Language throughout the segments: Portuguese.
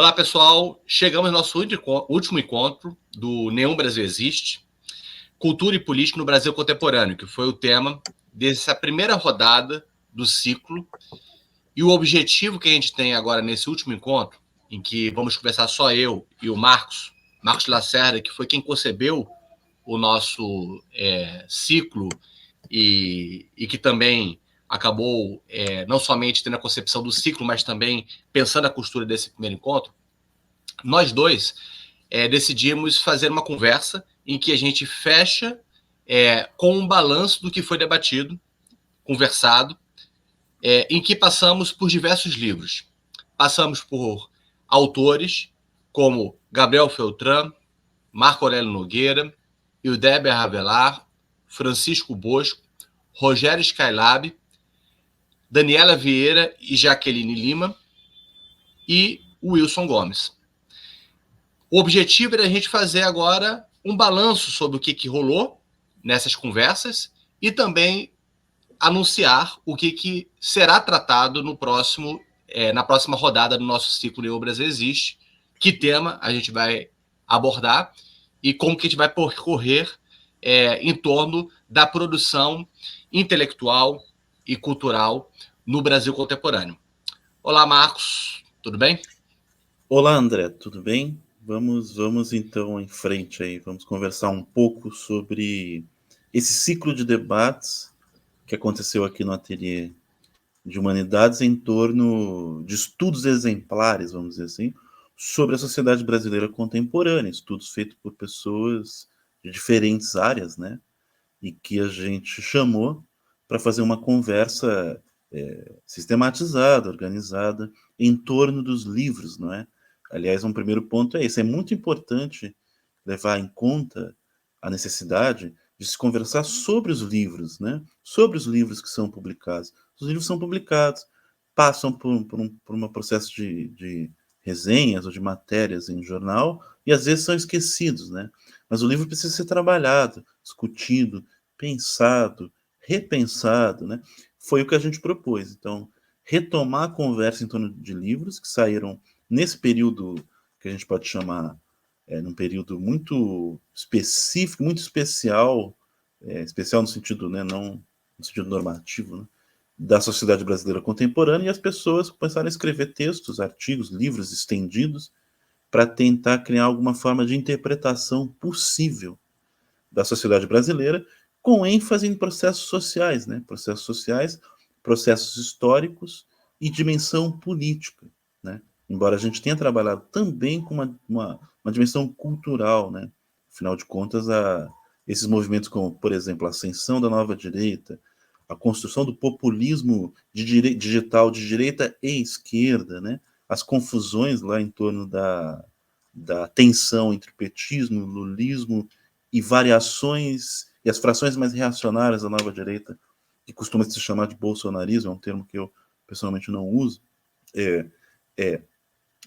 Olá, pessoal. Chegamos ao nosso último encontro do Nenhum Brasil Existe, Cultura e Política no Brasil Contemporâneo, que foi o tema dessa primeira rodada do ciclo. E o objetivo que a gente tem agora nesse último encontro, em que vamos conversar só eu e o Marcos Lacerda, que foi quem concebeu o nosso ciclo e que também acabou não somente tendo a concepção do ciclo, mas também pensando a costura desse primeiro encontro. Nós dois decidimos fazer uma conversa em que a gente fecha com um balanço do que foi debatido, conversado, em que passamos por diversos livros. Passamos por autores como Gabriel Feltran, Marco Aurélio Nogueira, Hildeber Avelar, Francisco Bosco, Rogério Skylab, Daniela Vieira e Jaqueline Lima e Wilson Gomes. O objetivo era a gente fazer agora um balanço sobre o que rolou nessas conversas e também anunciar o que será tratado no próximo, na próxima rodada do nosso ciclo Nenhum Brasil Existe, que tema a gente vai abordar e como que a gente vai percorrer em torno da produção intelectual e cultural no Brasil contemporâneo. Olá, Marcos, tudo bem? Olá, André, tudo bem? Vamos então em frente aí, vamos conversar um pouco sobre esse ciclo de debates que aconteceu aqui no Ateliê de Humanidades em torno de estudos exemplares, vamos dizer assim, sobre a sociedade brasileira contemporânea, estudos feitos por pessoas de diferentes áreas, né? E que a gente chamou para fazer uma conversa sistematizada, organizada, em torno dos livros, não é? Aliás, um primeiro ponto é esse. É muito importante levar em conta a necessidade de se conversar sobre os livros, né? Sobre os livros que são publicados. Os livros são publicados, passam por um processo de resenhas ou de matérias em jornal e às vezes são esquecidos, né? Mas o livro precisa ser trabalhado, discutido, pensado, repensado, né? Foi o que a gente propôs. Então, retomar a conversa em torno de livros que saíram nesse período que a gente pode chamar num período muito específico, muito especial, especial no sentido, né, não no sentido normativo, né, da sociedade brasileira contemporânea, e as pessoas começaram a escrever textos, artigos, livros estendidos para tentar criar alguma forma de interpretação possível da sociedade brasileira, com ênfase em processos sociais, né? Processos sociais, processos históricos e dimensão política, né? Embora a gente tenha trabalhado também com uma dimensão cultural, né? Afinal de contas, esses movimentos como, por exemplo, a ascensão da nova direita, a construção do populismo digital de direita e esquerda, né? As confusões lá em torno da tensão entre petismo, lulismo e variações e as frações mais reacionárias da nova direita, que costuma se chamar de bolsonarismo, é um termo que eu pessoalmente não uso,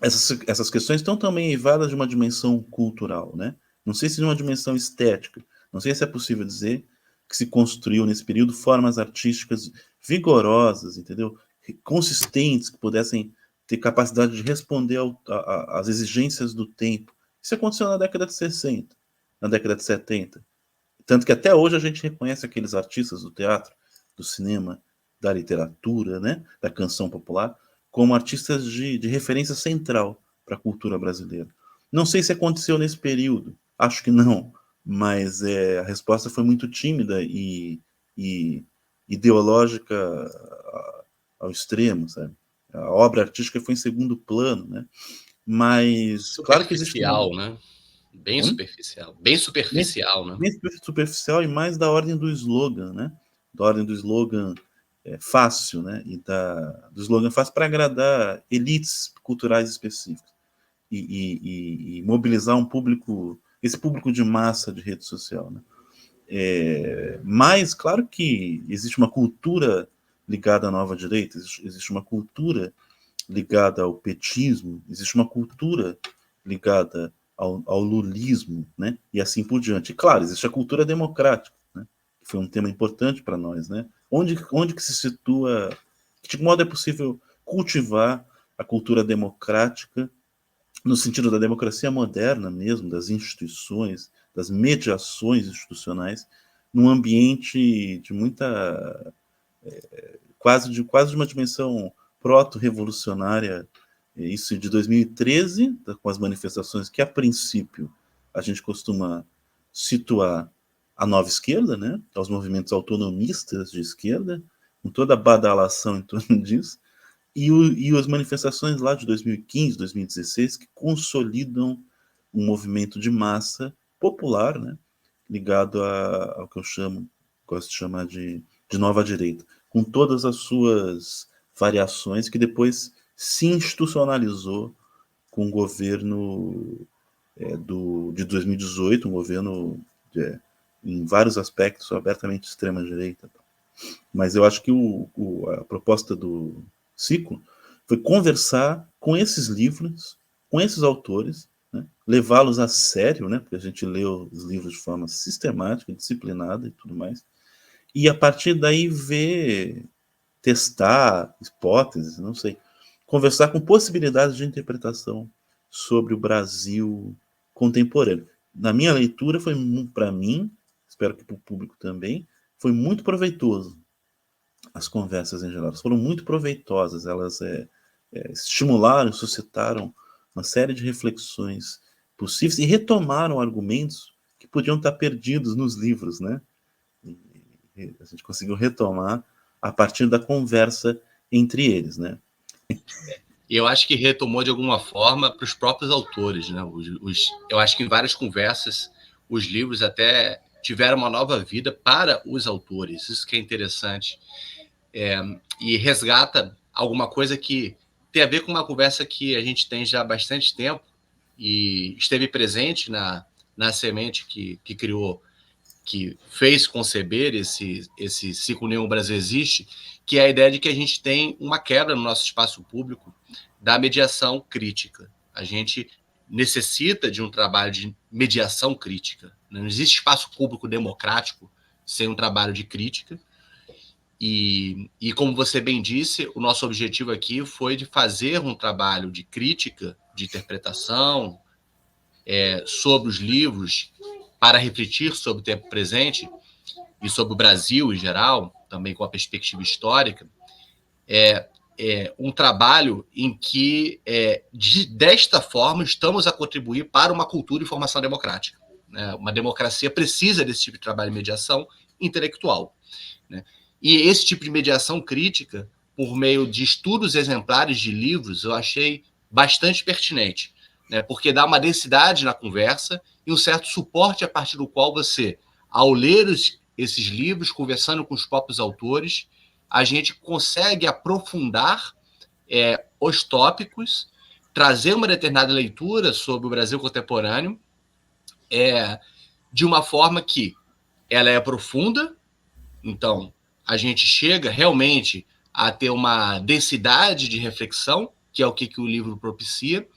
essas questões estão também eivadas de uma dimensão cultural, né? Não sei se de uma dimensão estética, não sei se é possível dizer que se construiu nesse período formas artísticas vigorosas, entendeu? Consistentes, que pudessem ter capacidade de responder às exigências do tempo. Isso aconteceu na década de 60, na década de 70. Tanto que até hoje a gente reconhece aqueles artistas do teatro, do cinema, da literatura, né, da canção popular, como artistas de referência central para a cultura brasileira. Não sei se aconteceu nesse período, acho que não, mas a resposta foi muito tímida e ideológica ao extremo, sabe? A obra artística foi em segundo plano, né? Mas claro que existe superficial, né? Bem superficial. Bem superficial, né? Bem superficial e mais da ordem do slogan, né? Da ordem do slogan fácil, né? E do slogan fácil para agradar elites culturais específicas e mobilizar um público, esse público de massa de rede social, né? Mas, claro que existe uma cultura ligada à nova direita, existe uma cultura ligada ao petismo, existe uma cultura ligada ao lulismo, né? E assim por diante. E, claro, existe a cultura democrática, né? Que foi um tema importante para nós, né? Onde que se situa, de que modo é possível cultivar a cultura democrática no sentido da democracia moderna mesmo, das instituições, das mediações institucionais, num ambiente de muita quase de uma dimensão proto-revolucionária, isso de 2013, com as manifestações que, a princípio, a gente costuma situar a nova esquerda, né, aos movimentos autonomistas de esquerda, com toda a badalação em torno disso, e as manifestações lá de 2015, 2016, que consolidam um movimento de massa popular, né, ligado ao que eu gosto de chamar de nova direita, com todas as suas variações, que depois se institucionalizou com o governo de 2018, um governo em vários aspectos abertamente extrema-direita. Mas eu acho que a proposta do ciclo foi conversar com esses livros, com esses autores, né, levá-los a sério, né, porque a gente lê os livros de forma sistemática, disciplinada e tudo mais, e a partir daí testar hipóteses, não sei, conversar com possibilidades de interpretação sobre o Brasil contemporâneo. Na minha leitura, foi para mim, espero que para o público também, foi muito proveitoso. As conversas em geral foram muito proveitosas, elas estimularam, suscitaram uma série de reflexões possíveis e retomaram argumentos que podiam estar perdidos nos livros, né? E a gente conseguiu retomar a partir da conversa entre eles, né? E eu acho que retomou de alguma forma para os próprios autores, né? Eu acho que em várias conversas os livros até tiveram uma nova vida para os autores. Isso que é interessante. E resgata alguma coisa que tem a ver com uma conversa que a gente tem já há bastante tempo e esteve presente na semente que criou, que fez conceber esse ciclo Nenhum Brasil Existe, que é a ideia de que a gente tem uma quebra no nosso espaço público da mediação crítica. A gente necessita de um trabalho de mediação crítica. Não existe espaço público democrático sem um trabalho de crítica. E como você bem disse, o nosso objetivo aqui foi de fazer um trabalho de crítica, de interpretação, sobre os livros, para refletir sobre o tempo presente e sobre o Brasil em geral, também com a perspectiva histórica, um trabalho em que, desta forma, estamos a contribuir para uma cultura e formação democrática. Né? Uma democracia precisa desse tipo de trabalho de mediação intelectual. Né? E esse tipo de mediação crítica, por meio de estudos exemplares de livros, eu achei bastante pertinente, né? Porque dá uma densidade na conversa e um certo suporte a partir do qual você, ao ler esses livros, conversando com os próprios autores, a gente consegue aprofundar os tópicos, trazer uma determinada leitura sobre o Brasil contemporâneo de uma forma que ela é profunda. Então, a gente chega realmente a ter uma densidade de reflexão, que é o que o livro propicia,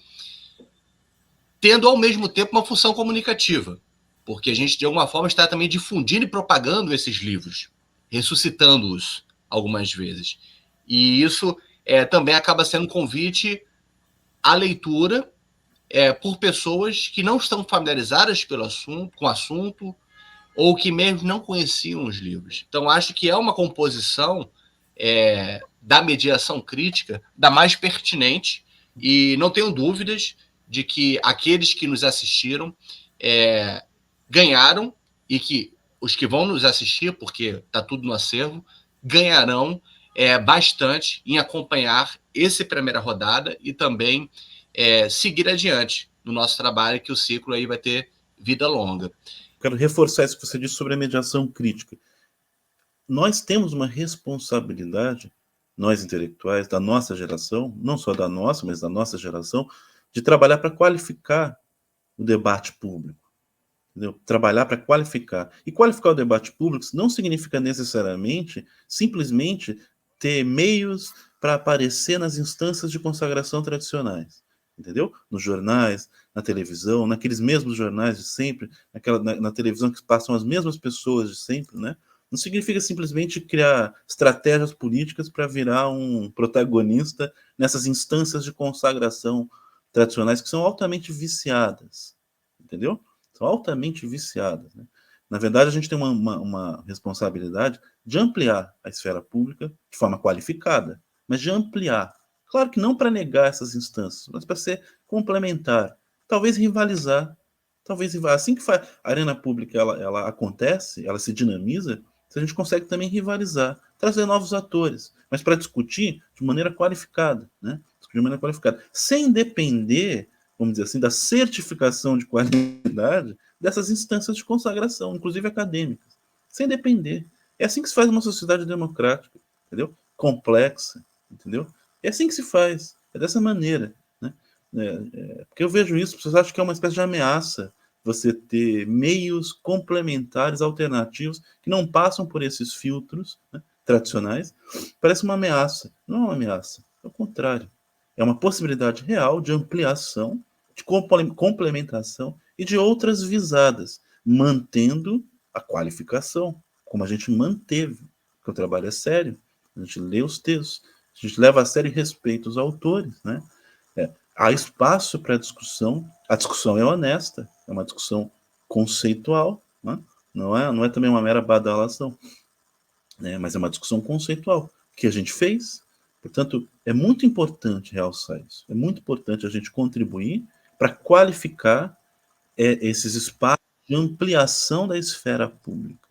tendo ao mesmo tempo uma função comunicativa, porque a gente de alguma forma está também difundindo e propagando esses livros, ressuscitando-os algumas vezes. E isso também acaba sendo um convite à leitura por pessoas que não estão familiarizadas com o assunto, ou que mesmo não conheciam os livros. Então, acho que é uma composição da mediação crítica da mais pertinente, e não tenho dúvidas de que aqueles que nos assistiram ganharam, e que os que vão nos assistir, porque está tudo no acervo, ganharão bastante em acompanhar essa primeira rodada e também seguir adiante no nosso trabalho, que o ciclo aí vai ter vida longa. Quero reforçar isso que você disse sobre a mediação crítica. Nós temos uma responsabilidade, nós intelectuais, da nossa geração, não só da nossa, mas da nossa geração, de trabalhar para qualificar o debate público. Entendeu? Trabalhar para qualificar. E qualificar o debate público não significa necessariamente, simplesmente, ter meios para aparecer nas instâncias de consagração tradicionais. Entendeu? Nos jornais, na televisão, naqueles mesmos jornais de sempre, na televisão que passam as mesmas pessoas de sempre, né? Não significa simplesmente criar estratégias políticas para virar um protagonista nessas instâncias de consagração tradicionais que são altamente viciadas, entendeu? São altamente viciadas, né? Na verdade, a gente tem uma responsabilidade de ampliar a esfera pública de forma qualificada, mas de ampliar. Claro que não para negar essas instâncias, mas para ser complementar, talvez rivalizar, assim que a arena pública ela acontece, ela se dinamiza, a gente consegue também rivalizar, trazer novos atores, mas para discutir de maneira qualificada, né? De maneira qualificada, sem depender, vamos dizer assim, da certificação de qualidade dessas instâncias de consagração, inclusive acadêmicas, sem depender. É assim que se faz uma sociedade democrática, entendeu? Complexa, entendeu? É assim que se faz, é dessa maneira, né? Porque eu vejo isso, vocês acham que é uma espécie de ameaça você ter meios complementares, alternativos, que não passam por esses filtros, né, tradicionais. Parece uma ameaça. Não é uma ameaça, é o contrário. É uma possibilidade real de ampliação, de complementação e de outras visadas, mantendo a qualificação, como a gente manteve, porque o trabalho é sério, a gente lê os textos, a gente leva a sério e respeita os autores, né? Há espaço para discussão, a discussão é honesta, é uma discussão conceitual, né? Não é também uma mera badalação, né? Mas é uma discussão conceitual que a gente fez. Portanto, é muito importante realçar isso, é muito importante a gente contribuir para qualificar esses espaços de ampliação da esfera pública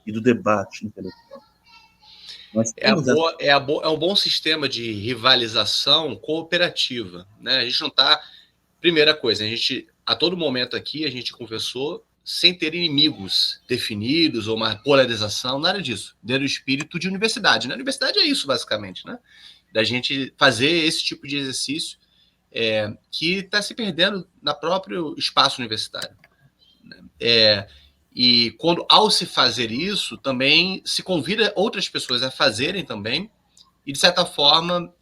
e do debate intelectual. Nós temos É um bom sistema de rivalização cooperativa, né? A gente não está... Primeira coisa, a gente, a todo momento aqui, a gente conversou sem ter inimigos definidos ou uma polarização, nada disso. Dentro do espírito de universidade, né? A universidade é isso, basicamente, né? Da gente fazer esse tipo de exercício que está se perdendo no próprio espaço universitário. E quando, ao se fazer isso, também se convida outras pessoas a fazerem também, e, de certa forma,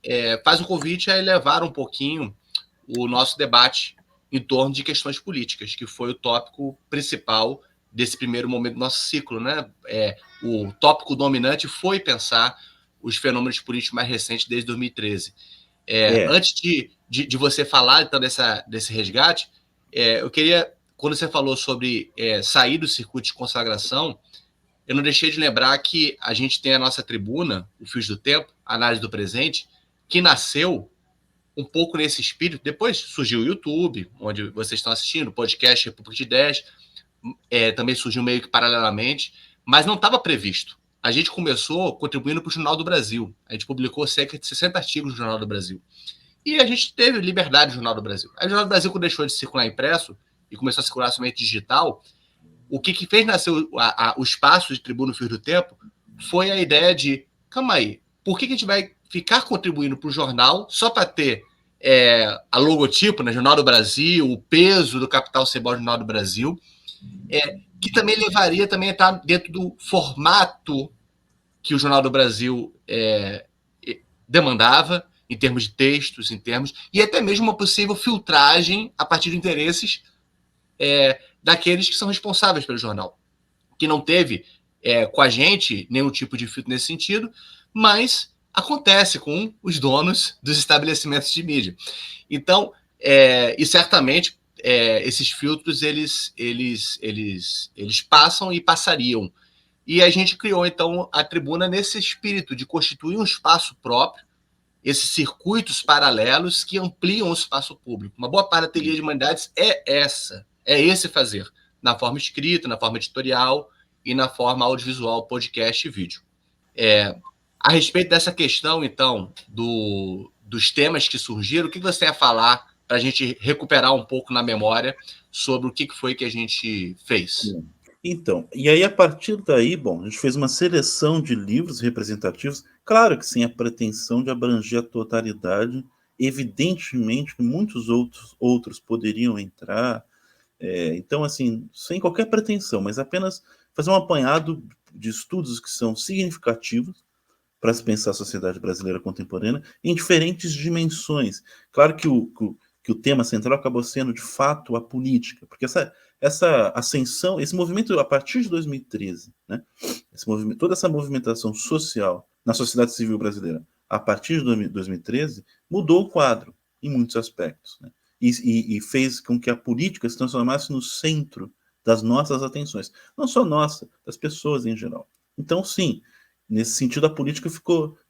faz um convite a elevar um pouquinho o nosso debate em torno de questões políticas, que foi o tópico principal desse primeiro momento do nosso ciclo, né? O tópico dominante foi pensar os fenômenos políticos mais recentes desde 2013. Antes de você falar então desse resgate, eu queria, quando você falou sobre sair do circuito de consagração, eu não deixei de lembrar que a gente tem a nossa tribuna, o Fios do Tempo, Análise do Presente, que nasceu um pouco nesse espírito. Depois surgiu o YouTube, onde vocês estão assistindo, o podcast República de Ideias, também surgiu meio que paralelamente, mas não estava previsto. A gente começou contribuindo para o Jornal do Brasil. A gente publicou cerca de 60 artigos no Jornal do Brasil. E a gente teve liberdade no Jornal do Brasil. Aí o Jornal do Brasil, quando deixou de circular impresso e começou a circular somente digital, o que fez nascer o espaço de Tribuna Fios do Tempo foi a ideia de, calma aí, por que a gente vai ficar contribuindo para o jornal só para ter a logotipo, né, Jornal do Brasil, o peso do capital symbol do Jornal do Brasil, que também levaria também a estar dentro do formato que o Jornal do Brasil demandava, em termos de textos, e até mesmo uma possível filtragem a partir de interesses daqueles que são responsáveis pelo jornal, que não teve com a gente nenhum tipo de filtro nesse sentido, mas acontece com os donos dos estabelecimentos de mídia. Então, e certamente esses filtros eles passam e passariam. E a gente criou, então, a tribuna nesse espírito de constituir um espaço próprio, esses circuitos paralelos que ampliam o espaço público. Uma boa parte da teoria de humanidades é esse fazer, na forma escrita, na forma editorial e na forma audiovisual, podcast e vídeo. A respeito dessa questão, então, dos temas que surgiram, o que você ia falar para a gente recuperar um pouco na memória sobre o que foi que a gente fez? Então, e aí a partir daí, bom, a gente fez uma seleção de livros representativos, claro que sem a pretensão de abranger a totalidade, evidentemente que muitos outros poderiam entrar, então assim, sem qualquer pretensão, mas apenas fazer um apanhado de estudos que são significativos para se pensar a sociedade brasileira contemporânea em diferentes dimensões. Claro que o tema central acabou sendo, de fato, a política, porque essa ascensão, esse movimento a partir de 2013, né? Toda essa movimentação social na sociedade civil brasileira a partir de 2013 mudou o quadro em muitos aspectos, né? e fez com que a política se transformasse no centro das nossas atenções. Não só nossa, das pessoas em geral. Então, sim, nesse sentido, a política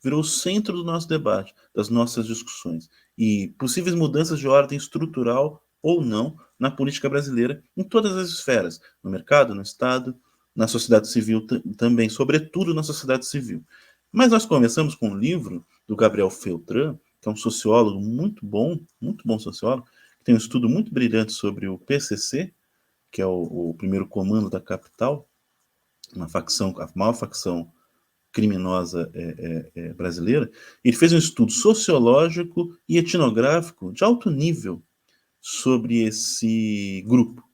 virou o centro do nosso debate, das nossas discussões. E possíveis mudanças de ordem estrutural ou não na política brasileira, em todas as esferas, no mercado, no Estado, na sociedade civil também, sobretudo na sociedade civil. Mas nós começamos com um livro do Gabriel Feltran, que é um sociólogo muito bom sociólogo, que tem um estudo muito brilhante sobre o PCC, que é o primeiro comando da capital, uma facção, a maior facção criminosa brasileira. Ele fez um estudo sociológico e etnográfico de alto nível sobre esse grupo.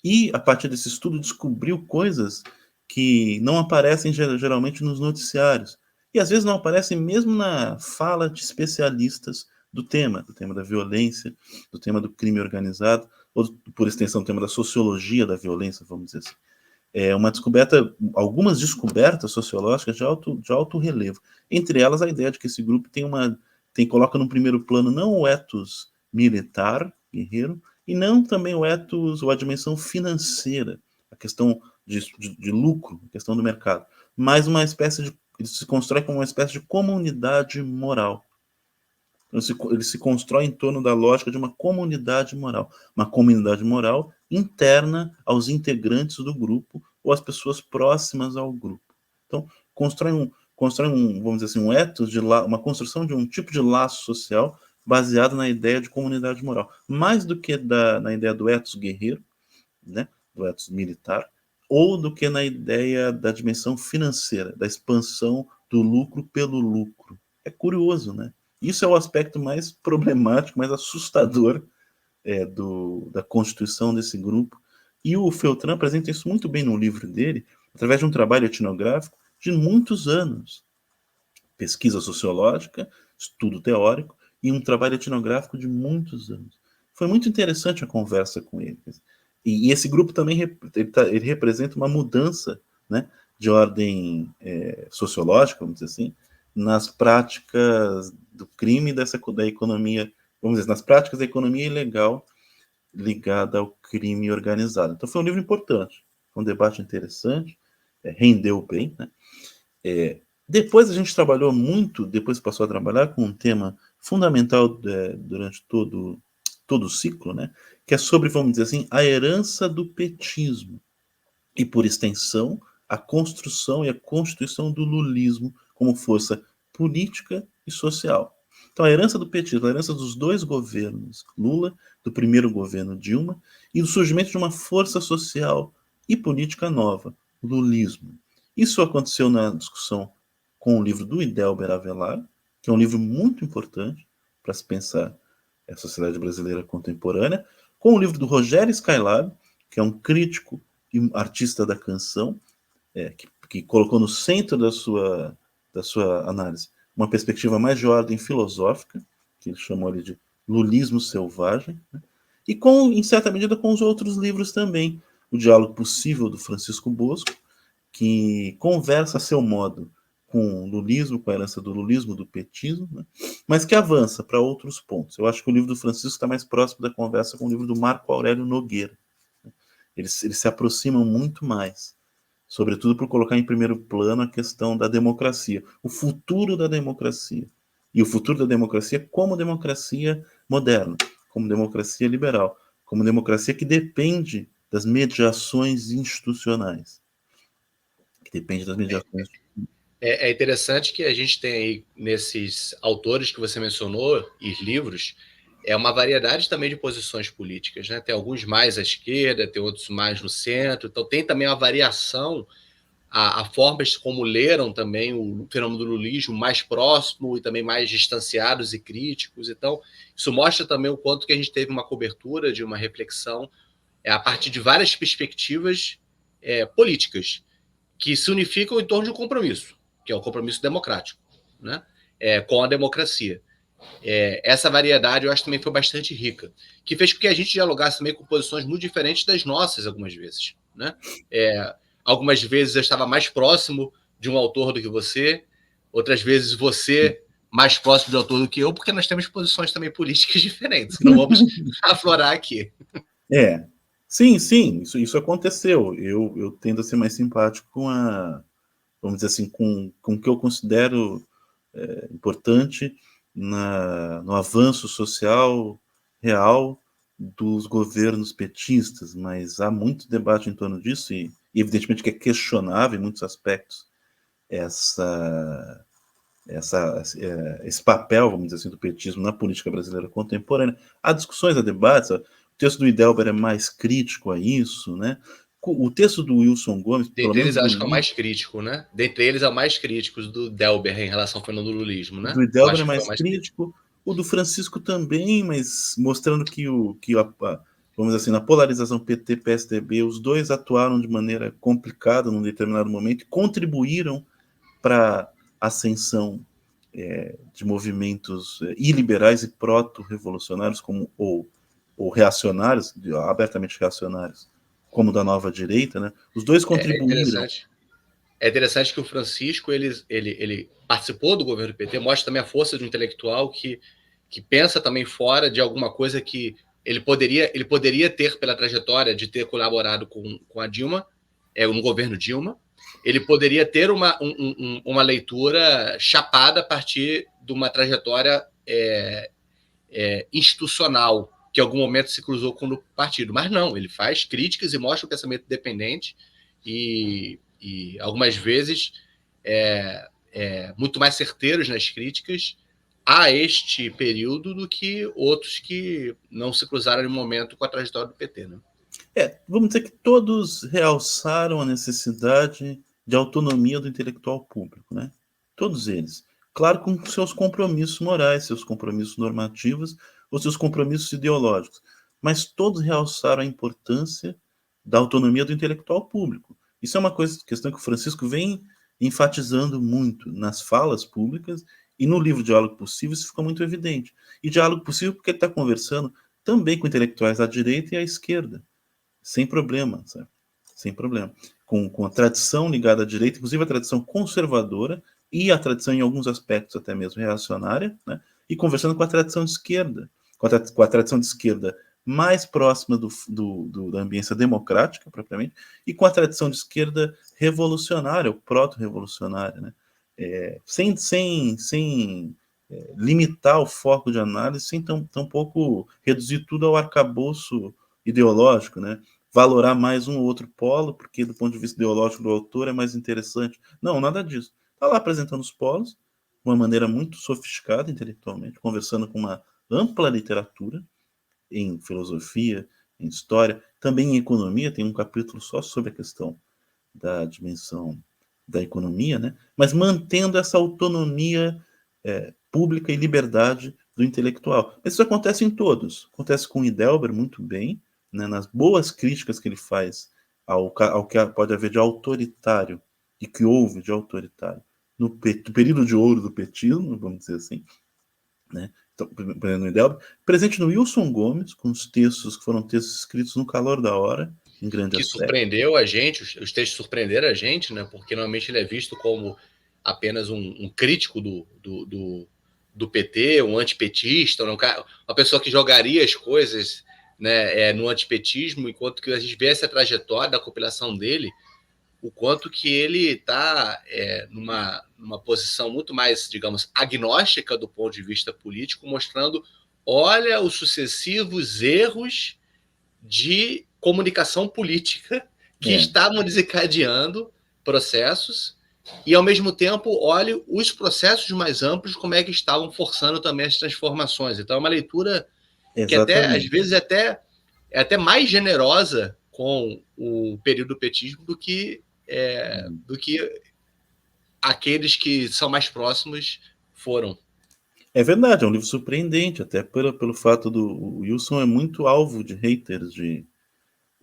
E, a partir desse estudo, descobriu coisas que não aparecem geralmente nos noticiários. E, às vezes, não aparecem mesmo na fala de especialistas do tema da violência, do tema do crime organizado, ou, por extensão, do tema da sociologia da violência, vamos dizer assim. É uma descoberta, algumas descobertas sociológicas de alto relevo. Entre elas, a ideia de que esse grupo coloca no primeiro plano não o ethos militar, guerreiro, e não também o ethos, ou a dimensão financeira, a questão de lucro, a questão do mercado, mas ele se constrói como uma espécie de comunidade moral. Ele se constrói em torno da lógica de uma comunidade moral interna aos integrantes do grupo ou às pessoas próximas ao grupo. Então, vamos dizer assim, um ethos uma construção de um tipo de laço social baseado na ideia de comunidade moral, mais do que na ideia do ethos guerreiro, né, do ethos militar, ou do que na ideia da dimensão financeira, da expansão do lucro pelo lucro. É curioso, né? Isso é o aspecto mais problemático, mais assustador da constituição desse grupo. E o Feltran apresenta isso muito bem no livro dele, através de um trabalho etnográfico de muitos anos. Pesquisa sociológica, estudo teórico e um trabalho etnográfico de muitos anos. Foi muito interessante a conversa com ele. E esse grupo também ele representa uma mudança, né, de ordem sociológica, vamos dizer assim, nas práticas do crime da economia, vamos dizer, nas práticas da economia ilegal ligada ao crime organizado. Então foi um livro importante, foi um debate interessante, rendeu bem, né? Depois a gente trabalhou muito, depois passou a trabalhar com um tema fundamental durante todo o ciclo, né? Que é sobre, vamos dizer assim, a herança do petismo e, por extensão, a construção e a constituição do lulismo como força política e social. Então, a herança do petismo, a herança dos dois governos Lula, do primeiro governo Dilma, e o surgimento de uma força social e política nova, o lulismo. Isso aconteceu na discussão com o livro do Idelber Avelar, que é um livro muito importante para se pensar a sociedade brasileira contemporânea, com o livro do Rogério Skylab, que é um crítico e um artista da canção, que colocou no centro da sua análise uma perspectiva mais de ordem filosófica, que ele chamou ali de lulismo selvagem, né? E em certa medida, com os outros livros também. O Diálogo Possível, do Francisco Bosco, que conversa a seu modo com o lulismo, com a herança do lulismo, do petismo, né? Mas que avança para outros pontos. Eu acho que o livro do Francisco está mais próximo da conversa com o livro do Marco Aurélio Nogueira. Eles se aproximam muito mais, sobretudo por colocar em primeiro plano a questão da democracia, o futuro da democracia. E o futuro da democracia como democracia moderna, como democracia liberal, como democracia que depende das mediações institucionais. Que depende das mediações. É interessante que a gente tem aí, nesses autores que você mencionou, e livros, uma variedade também de posições políticas, né? Tem alguns mais à esquerda, tem outros mais no centro, então tem também uma variação a formas como leram também o fenômeno do lulismo mais próximo e também mais distanciados e críticos. Então, isso mostra também o quanto que a gente teve uma cobertura de uma reflexão a partir de várias perspectivas políticas que se unificam em torno de um compromisso, que é o compromisso democrático, né? Com a democracia. Essa variedade eu acho também foi bastante rica, que fez com que a gente dialogasse também com posições muito diferentes das nossas algumas vezes, né? Algumas vezes eu estava mais próximo de um autor do que você, outras vezes você mais próximo de autor do que eu, porque nós temos posições também políticas diferentes. Não vamos aflorar aqui. Sim, isso aconteceu. Eu tendo a ser mais simpático com vamos dizer assim, com o que eu considero importante no avanço social real dos governos petistas, mas há muito debate em torno disso e evidentemente que é questionável em muitos aspectos esse papel, vamos dizer assim, do petismo na política brasileira contemporânea. Há discussões, há debates. O texto do Idelber é mais crítico a isso, né? O texto do Wilson Gomes, pelo Dentre menos eles, acho que é o mais crítico, né? Dentre eles, é o mais crítico do Delber em relação ao fenômeno do lulismo, né? do Eu Idelber é acho que foi mais o mais crítico. crítico, o do Francisco também, mas mostrando que vamos dizer assim, na polarização PT-PSDB, os dois atuaram de maneira complicada num determinado momento e contribuíram para a ascensão de movimentos iliberais e proto-revolucionários, ou reacionários, abertamente reacionários, como da nova direita, né? Os dois contribuíram. É interessante que o Francisco ele participou do governo do PT, mostra também a força de um intelectual que pensa também fora de alguma coisa que ele poderia ter, pela trajetória de ter colaborado com a Dilma, no governo Dilma, ele poderia ter uma leitura chapada a partir de uma trajetória institucional, que em algum momento se cruzou com o partido. Mas não, ele faz críticas e mostra o pensamento independente e algumas vezes muito mais certeiros nas críticas a este período do que outros que não se cruzaram em um momento com a trajetória do PT, né? Vamos dizer que todos realçaram a necessidade de autonomia do intelectual público, né? Todos eles. Claro, com seus compromissos morais, seus compromissos normativos ou seus compromissos ideológicos. Mas todos realçaram a importância da autonomia do intelectual público. Isso é uma questão que o Francisco vem enfatizando muito nas falas públicas e no livro Diálogo Possível isso fica muito evidente. E Diálogo Possível porque ele está conversando também com intelectuais à direita e à esquerda. Sem problema, sabe? Sem problema. Com a tradição ligada à direita, inclusive a tradição conservadora e a tradição, em alguns aspectos, até mesmo reacionária, né? E conversando com a tradição de esquerda, com a tradição de esquerda mais próxima da ambiência democrática, propriamente, e com a tradição de esquerda revolucionária, ou proto-revolucionária, né? Sem limitar o foco de análise, sem tampouco reduzir tudo ao arcabouço ideológico, né? Valorar mais um ou outro polo, porque do ponto de vista ideológico do autor é mais interessante. Não, nada disso. Está lá apresentando os polos, de uma maneira muito sofisticada intelectualmente, conversando com uma ampla literatura em filosofia, em história, também em economia, tem um capítulo só sobre a questão da dimensão da economia, né? Mas mantendo essa autonomia pública e liberdade do intelectual. Mas isso acontece em todos. Acontece com Idelber muito bem, né, nas boas críticas que ele faz ao que pode haver de autoritário e que houve de autoritário no período de ouro do petismo, vamos dizer assim, né? Então, no Idelber, presente no Wilson Gomes, com os textos que foram textos escritos no calor da hora, em grande que aspecto. Surpreendeu a gente, os textos surpreenderam a gente, né? Porque normalmente ele é visto como apenas um crítico do PT, um antipetista, uma pessoa que jogaria as coisas, né, no antipetismo, enquanto que a gente vê essa trajetória da compilação dele, o quanto que ele está numa posição muito mais, digamos, agnóstica do ponto de vista político, mostrando, olha, os sucessivos erros de comunicação política que estavam desencadeando processos e, ao mesmo tempo, olhe os processos mais amplos, como é que estavam forçando também as transformações. Então, é uma leitura que até, às vezes, é até mais generosa com o período do petismo do que aqueles que são mais próximos foram. É verdade, é um livro surpreendente, até pelo fato o Wilson é muito alvo de haters de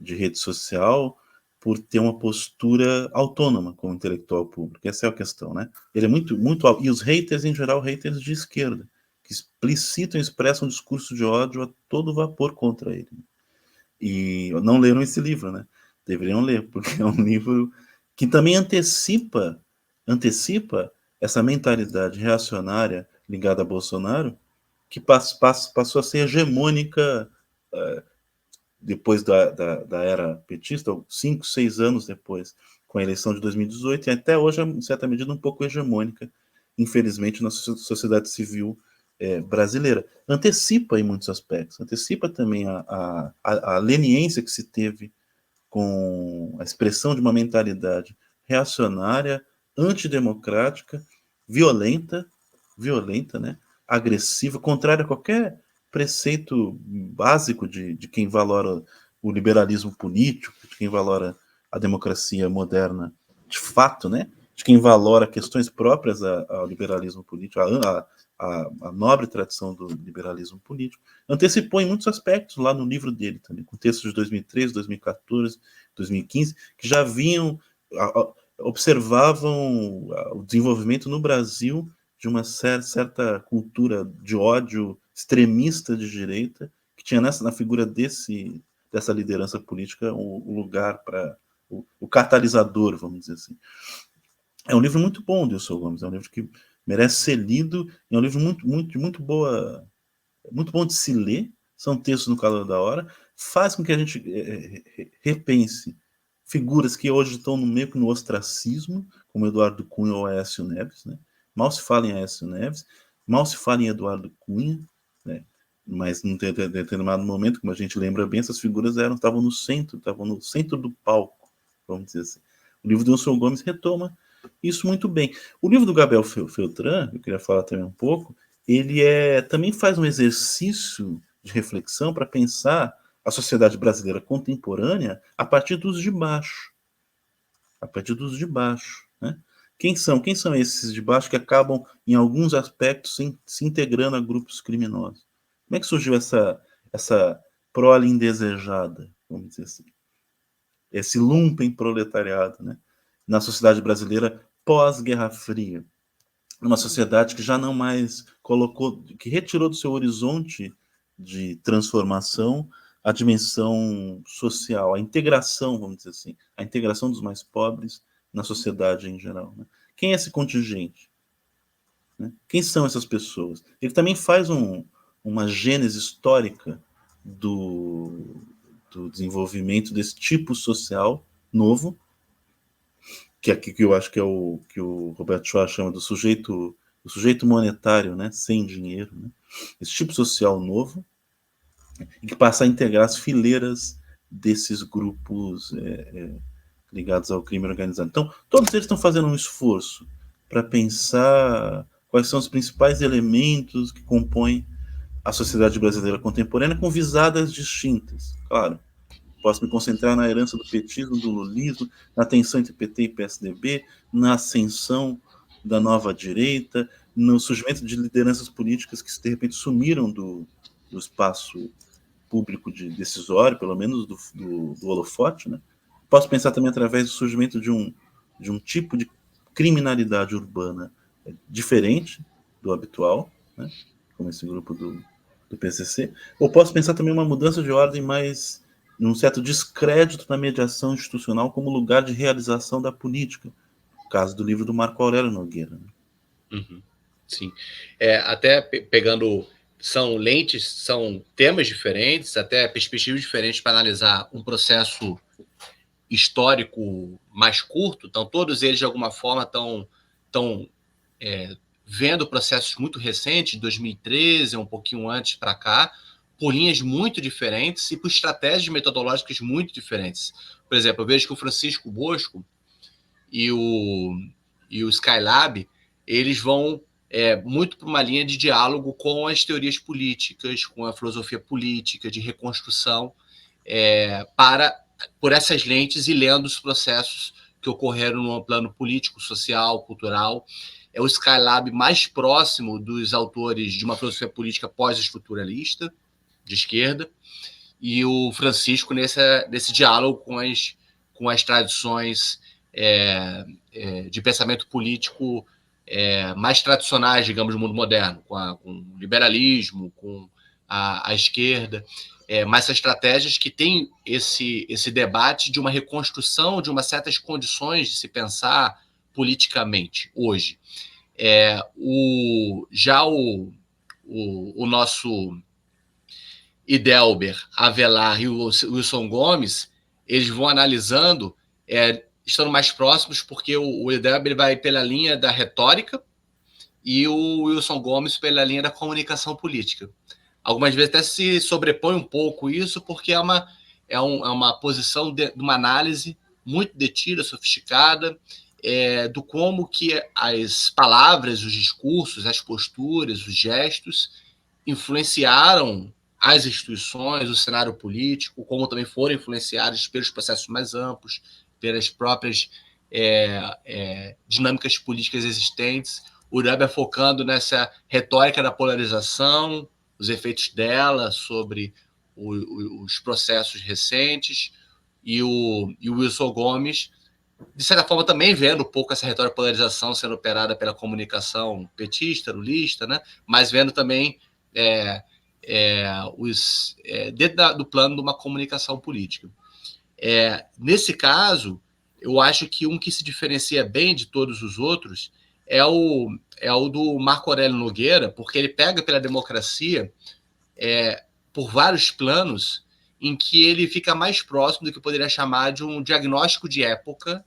rede social por ter uma postura autônoma como intelectual público. Essa é a questão, né? Ele é muito e os haters, em geral, haters de esquerda, que explicitam e expressam um discurso de ódio a todo vapor contra ele. E não leram esse livro, né? Deveriam ler, porque é um livro que também antecipa essa mentalidade reacionária ligada a Bolsonaro, que passou a ser hegemônica depois da era petista, 5, 6 anos depois, com a eleição de 2018, e até hoje, em certa medida, um pouco hegemônica, infelizmente, na sociedade civil brasileira. Antecipa em muitos aspectos, antecipa também a leniência que se teve com a expressão de uma mentalidade reacionária, antidemocrática, violenta, né? Agressiva, contrária a qualquer preceito básico de quem valora o liberalismo político, de quem valora a democracia moderna de fato, né? De quem valora questões próprias ao liberalismo político, a nobre tradição do liberalismo político, antecipou em muitos aspectos lá no livro dele também, com textos de 2013, 2014, 2015, que já vinham, observavam o desenvolvimento no Brasil de uma certa cultura de ódio extremista de direita, que tinha na figura dessa liderança política o lugar para o catalisador, vamos dizer assim. É um livro muito bom, Dilson Gomes, é um livro que merece ser lido, é um livro muito bom de se ler, são textos no calor da hora, faz com que a gente repense figuras que hoje estão meio que no ostracismo, como Eduardo Cunha ou Aécio Neves, né? Mal se fala em Aécio Neves, mal se fala em Eduardo Cunha, né? Mas em determinado momento, como a gente lembra bem, essas figuras estavam no centro do palco, vamos dizer assim. O livro do Wilson Gomes retoma isso muito bem. O livro do Gabriel Feltran, eu queria falar também um pouco, ele também faz um exercício de reflexão para pensar a sociedade brasileira contemporânea a partir dos de baixo. A partir dos de baixo. Né? Quem são esses de baixo que acabam, em alguns aspectos, se integrando a grupos criminosos? Como é que surgiu essa prole indesejada, vamos dizer assim? Esse lumpen proletariado, né? Na sociedade brasileira pós-Guerra Fria. Numa sociedade que já não mais colocou, que retirou do seu horizonte de transformação a dimensão social, a integração, vamos dizer assim, a integração dos mais pobres na sociedade em geral. Né? Quem é esse contingente? Né? Quem são essas pessoas? Ele também faz uma gênese histórica do desenvolvimento desse tipo social novo, que aqui que eu acho que é o que o Roberto Schwarz chama do sujeito monetário, né, sem dinheiro, né? Esse tipo social novo, e que passa a integrar as fileiras desses grupos ligados ao crime organizado. Então, todos eles estão fazendo um esforço para pensar quais são os principais elementos que compõem a sociedade brasileira contemporânea com visadas distintas, claro. Posso me concentrar na herança do petismo, do lulismo, na tensão entre PT e PSDB, na ascensão da nova direita, no surgimento de lideranças políticas que de repente sumiram do espaço público decisório, pelo menos do holofote. Né? Posso pensar também através do surgimento de um tipo de criminalidade urbana diferente do habitual, né? Como esse grupo do PCC. Ou posso pensar também uma mudança de ordem mais um certo descrédito na mediação institucional como lugar de realização da política. Caso do livro do Marco Aurélio Nogueira. Né? Uhum, sim. Até pegando, são temas diferentes, até perspectivas diferentes para analisar um processo histórico mais curto. Então, todos eles, de alguma forma, estão vendo processos muito recentes, de 2013, um pouquinho antes para cá, por linhas muito diferentes e por estratégias metodológicas muito diferentes. Por exemplo, eu vejo que o Francisco Bosco e o Skylab, eles vão muito para uma linha de diálogo com as teorias políticas, com a filosofia política, de reconstrução, por essas lentes e lendo os processos que ocorreram no plano político, social, cultural. É o Skylab mais próximo dos autores de uma filosofia política pós-estruturalista, de esquerda, e o Francisco nesse diálogo com as tradições de pensamento político mais tradicionais, digamos, do mundo moderno, com o liberalismo, com a esquerda, mas essas estratégias que têm esse debate de uma reconstrução de umas certas condições de se pensar politicamente hoje. Já o nosso Idelber, Avelar e o Wilson Gomes, eles vão analisando, estando mais próximos, porque o Idelber vai pela linha da retórica e o Wilson Gomes pela linha da comunicação política. Algumas vezes até se sobrepõe um pouco isso, porque é uma posição de uma análise muito detida, sofisticada, do como que as palavras, os discursos, as posturas, os gestos influenciaram as instituições, o cenário político, como também foram influenciados pelos processos mais amplos, pelas próprias dinâmicas políticas existentes. O Weber focando nessa retórica da polarização, os efeitos dela sobre os processos recentes, e o Wilson Gomes, de certa forma, também vendo um pouco essa retórica de polarização sendo operada pela comunicação petista, lulista, né? Mas vendo também dentro do plano de uma comunicação política. Nesse caso, eu acho que um que se diferencia bem de todos os outros é o do Marco Aurélio Nogueira, porque ele pega pela democracia por vários planos em que ele fica mais próximo do que poderia chamar de um diagnóstico de época,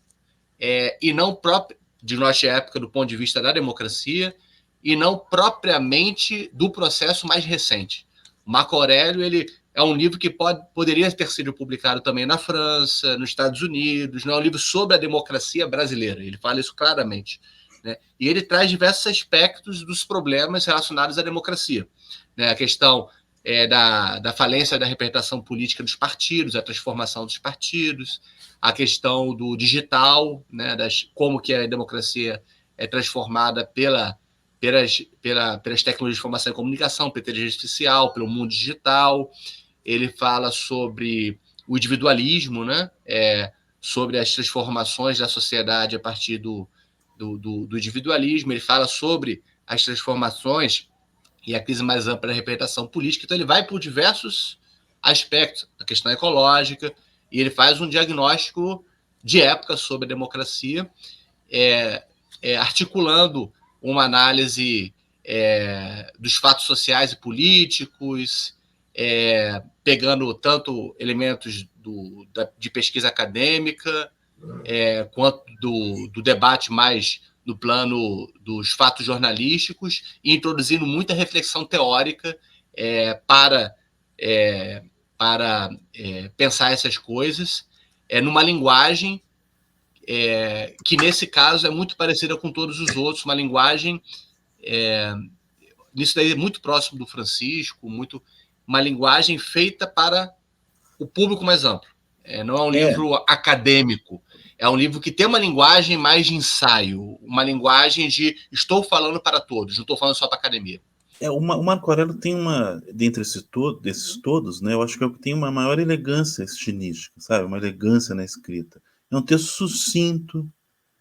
e não próprio diagnóstico de época do ponto de vista da democracia, e não propriamente do processo mais recente. Marco Aurélio, ele é um livro que poderia ter sido publicado também na França, nos Estados Unidos, não é um livro sobre a democracia brasileira, ele fala isso claramente, né? E ele traz diversos aspectos dos problemas relacionados à democracia, né? A questão da falência da representação política dos partidos, a transformação dos partidos, a questão do digital, né? Como que a democracia é transformada pelas tecnologias de informação e comunicação, pela inteligência artificial, pelo mundo digital. Ele fala sobre o individualismo, né? Sobre as transformações da sociedade a partir do individualismo. Ele fala sobre as transformações e a crise mais ampla da representação política. Então, ele vai por diversos aspectos, a questão ecológica, e ele faz um diagnóstico de época sobre a democracia, articulando uma análise dos fatos sociais e políticos, pegando tanto elementos de pesquisa acadêmica, quanto do debate mais no plano dos fatos jornalísticos, e introduzindo muita reflexão teórica para pensar essas coisas, numa linguagem que, nesse caso, é muito parecida com todos os outros, uma linguagem, nisso daí, muito próximo do Francisco, uma linguagem feita para o público mais amplo. Não é um livro acadêmico, é um livro que tem uma linguagem mais de ensaio, uma linguagem de estou falando para todos, não estou falando só para a academia. O Marco Aurélio tem dentre desses todos, né, eu acho que é o que tem uma maior elegância estilística, sabe? Uma elegância na escrita. É um texto sucinto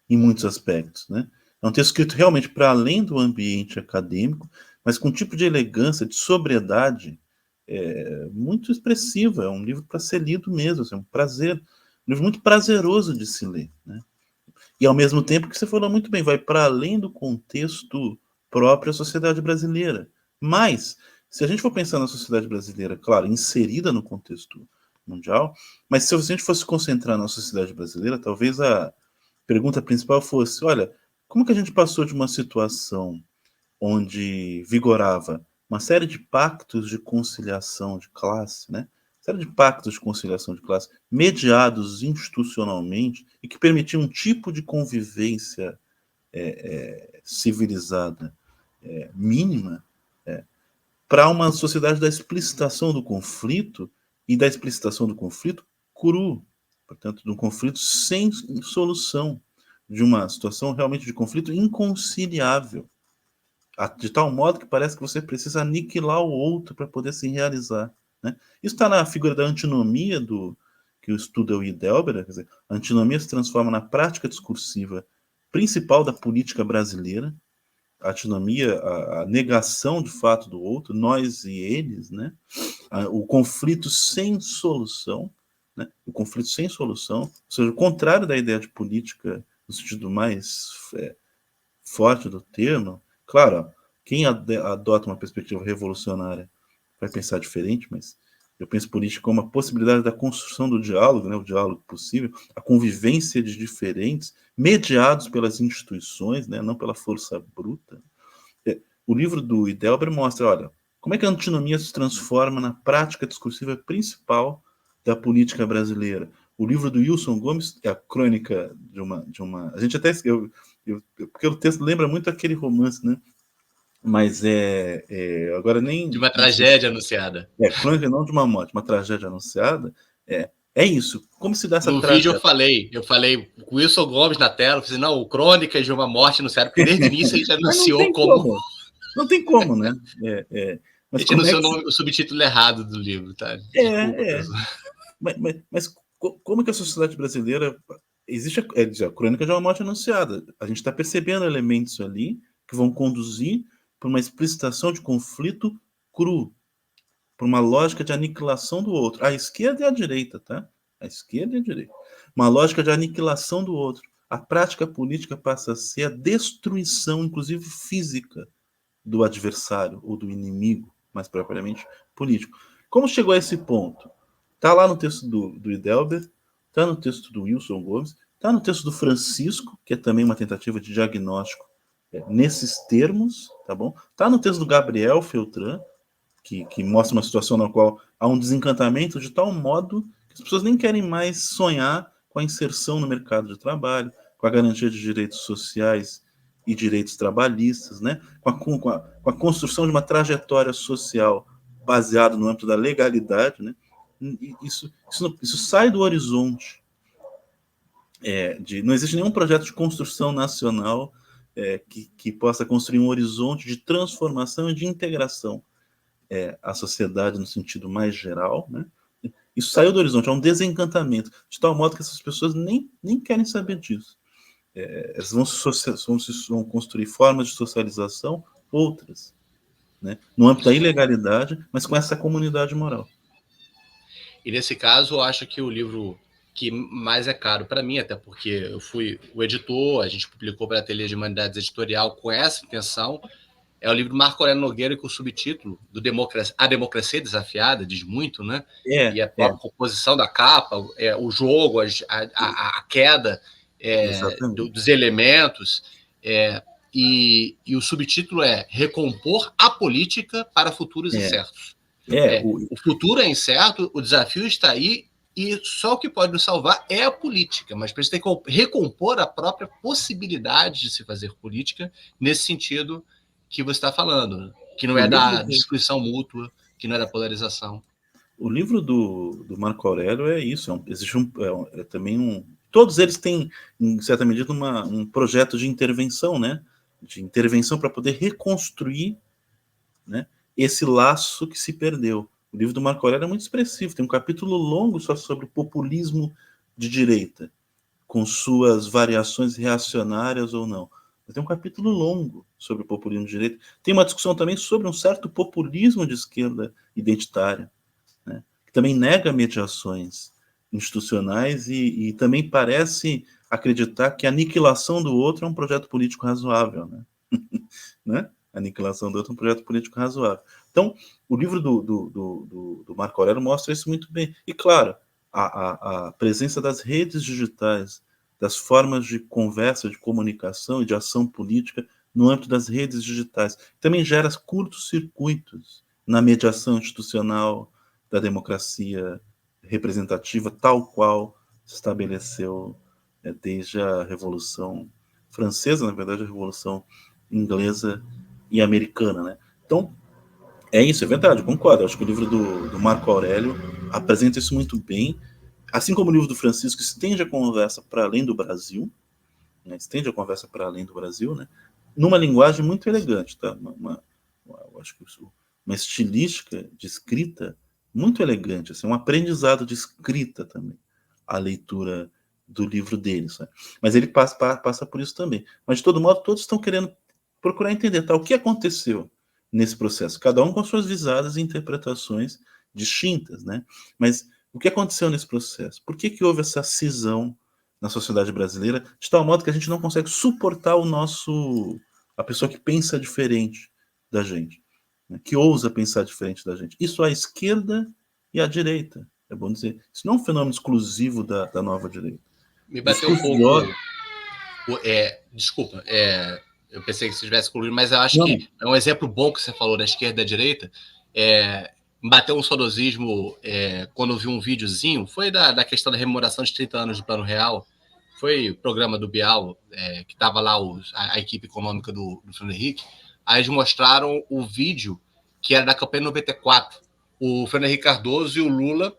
em muitos aspectos, né? É um texto escrito realmente para além do ambiente acadêmico, mas com um tipo de elegância, de sobriedade muito expressiva. É um livro para ser lido mesmo, assim, um prazer, um livro muito prazeroso de se ler, né? E ao mesmo tempo que você falou muito bem, vai para além do contexto próprio à sociedade brasileira. Mas, se a gente for pensar na sociedade brasileira, claro, inserida no contexto mundial, mas se a gente fosse concentrar na sociedade brasileira, talvez a pergunta principal fosse, olha, como que a gente passou de uma situação onde vigorava uma série de pactos de conciliação de classe, né? Série de pactos de conciliação de classe mediados institucionalmente e que permitiam um tipo de convivência civilizada mínima, para uma sociedade da explicitação do conflito e da explicitação do conflito cru, portanto, de um conflito sem solução, de uma situação realmente de conflito inconciliável, de tal modo que parece que você precisa aniquilar o outro para poder se realizar, né? Isso está na figura da antinomia que estuda o Idelber, quer dizer, a antinomia se transforma na prática discursiva principal da política brasileira, a antinomia, a negação de fato do outro, nós e eles, né? O conflito sem solução, né? O conflito sem solução, ou seja, o contrário da ideia de política no sentido mais forte do termo. Claro, quem adota uma perspectiva revolucionária vai pensar diferente, mas eu penso política como a possibilidade da construção do diálogo, né, o diálogo possível, a convivência de diferentes, mediados pelas instituições, né, não pela força bruta. O livro do Idelber mostra, olha, como é que a antinomia se transforma na prática discursiva principal da política brasileira. O livro do Wilson Gomes é a crônica de uma... A gente até... porque o texto lembra muito aquele romance, né? Mas agora De nem... uma Não sei se, tragédia anunciada. crônica não de uma morte, uma tragédia anunciada. É isso. Como se dá essa No vídeo tragédia? eu falei com o Wilson Gomes na tela, eu falei, não, Crônicas de uma morte anunciada, porque desde o início a gente Mas não anunciou tem como... como. Não tem como, né? A Mas gente como é anunciou que... o subtítulo errado do livro, tá? Desculpa, É, é. pessoal. Mas como que a sociedade brasileira... Existe a crônica de uma morte anunciada. A gente está percebendo elementos ali que vão conduzir para uma explicitação de conflito cru, para uma lógica de aniquilação do outro. A esquerda e a direita, tá? A esquerda e a direita. Uma lógica de aniquilação do outro. A prática política passa a ser a destruição, inclusive física, do adversário ou do inimigo, mais propriamente político. Como chegou a esse ponto? Está lá no texto do Idelber, está no texto do Wilson Gomes, está no texto do Francisco, que é também uma tentativa de diagnóstico nesses termos, tá bom? Está no texto do Gabriel Feltran, que mostra uma situação na qual há um desencantamento de tal modo que as pessoas nem querem mais sonhar com a inserção no mercado de trabalho, com a garantia de direitos sociais e direitos trabalhistas, né? Com a construção de uma trajetória social baseada no âmbito da legalidade, né? Isso sai do horizonte. Não existe nenhum projeto de construção nacional que possa construir um horizonte de transformação e de integração à sociedade no sentido mais geral, né? Isso saiu do horizonte, é um desencantamento, de tal modo que essas pessoas nem querem saber disso. Elas vão construir formas de socialização outras, né? No âmbito da ilegalidade, mas com essa comunidade moral. E nesse caso, eu acho que o livro que mais é caro para mim, até porque eu fui o editor, a gente publicou para a Ateliê de Humanidades Editorial com essa intenção, é o livro do Marco Aurélio Nogueira, com o subtítulo A Democracia Desafiada, diz muito, né? E a própria composição da capa, o jogo, a queda dos elementos, e o subtítulo é Recompor a Política para Futuros Incertos. O futuro é incerto, o desafio está aí, e só o que pode nos salvar é a política, mas para isso tem que recompor a própria possibilidade de se fazer política nesse sentido que você está falando, que não é da destruição mútua, que não é da polarização. O livro do Marco Aurélio é isso, existe também um... Todos eles têm, em certa medida, um projeto de intervenção, né? De intervenção para poder reconstruir, né, esse laço que se perdeu. O livro do Marco Aurélio é muito expressivo, tem um capítulo longo só sobre o populismo de direita, com suas variações reacionárias ou não. Tem um capítulo longo sobre o populismo de direita. Tem uma discussão também sobre um certo populismo de esquerda identitária, né, que também nega mediações institucionais e também parece acreditar que a aniquilação do outro é um projeto político razoável, né? Né? A aniquilação do outro é um projeto político razoável. Então, o livro do Marco Aurélio mostra isso muito bem. E, claro, a presença das redes digitais, das formas de conversa, de comunicação e de ação política no âmbito das redes digitais, também gera curtos circuitos na mediação institucional da democracia representativa, tal qual se estabeleceu desde a Revolução Francesa, na verdade, a Revolução Inglesa e americana, né? Então, é isso, é verdade, eu concordo. Eu acho que o livro do Marco Aurélio apresenta isso muito bem, assim como o livro do Francisco estende a conversa para além do Brasil, né? Estende a conversa para além do Brasil, né? Numa linguagem muito elegante, tá? Eu acho que uma estilística de escrita muito elegante, assim, um aprendizado de escrita também, a leitura do livro dele, sabe? Mas ele passa por isso também. Mas, de todo modo, todos estão querendo procurar entender, tá, o que aconteceu nesse processo, cada um com suas visadas e interpretações distintas, né? Mas o que aconteceu nesse processo? Por que houve essa cisão na sociedade brasileira, de tal modo que a gente não consegue suportar a pessoa que pensa diferente da gente, né, que ousa pensar diferente da gente. Isso à esquerda e à direita, é bom dizer. Isso não é um fenômeno exclusivo da nova direita. Me bateu um Discurso de pouco. ódio. Desculpa, eu pensei que você tivesse concluído, mas eu acho Não, que é um exemplo bom que você falou da esquerda e da direita. Me bateu um saudosismo quando eu vi um videozinho, foi da questão da rememoração de 30 anos do Plano Real. Foi o programa do Bial, que estava lá a equipe econômica do Fernando Henrique. Aí eles mostraram o vídeo que era da campanha 94. O Fernando Henrique Cardoso e o Lula,